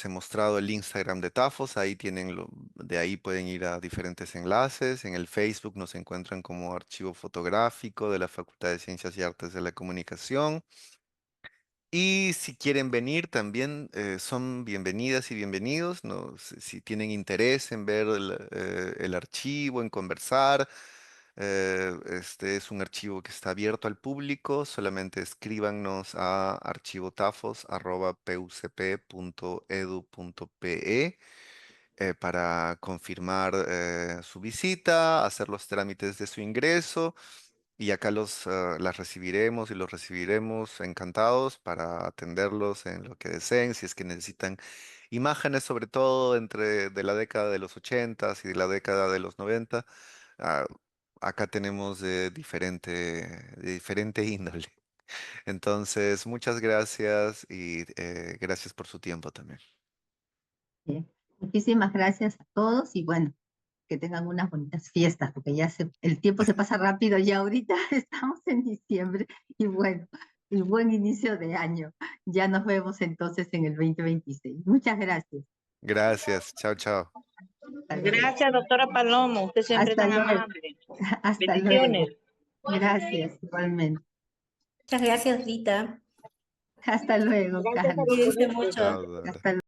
he mostrado el Instagram de Tafos, ahí de ahí pueden ir a diferentes enlaces. En el Facebook nos encuentran como Archivo Fotográfico de la Facultad de Ciencias y Artes de la Comunicación. Y si quieren venir también son bienvenidas y bienvenidos, ¿no? Si tienen interés en ver el archivo, en conversar, este es un archivo que está abierto al público, solamente escríbanos a archivotafos@pucp.edu.pe para confirmar su visita, hacer los trámites de su ingreso. Y acá las recibiremos y los recibiremos encantados para atenderlos en lo que deseen, si es que necesitan imágenes, sobre todo de la década de los 80 y de la década de los 90. ah, Acá tenemos de diferente índole. Entonces, muchas gracias y gracias por su tiempo también. Bien. Muchísimas gracias a todos y bueno, que tengan unas bonitas fiestas, porque el tiempo se pasa rápido ya ahorita estamos en diciembre y bueno, el buen inicio de año. Ya nos vemos entonces en el 2026. Muchas gracias. Gracias, chao, chao. Hasta luego. Gracias, doctora Palomo. Usted siempre Hasta tan luego. amable. Hasta Bendiciones. luego. Gracias, igualmente. Muchas gracias, Rita. Hasta luego, Gracias a Carlos. los Cuídense ponentes. mucho. Chao, Dora. Hasta luego.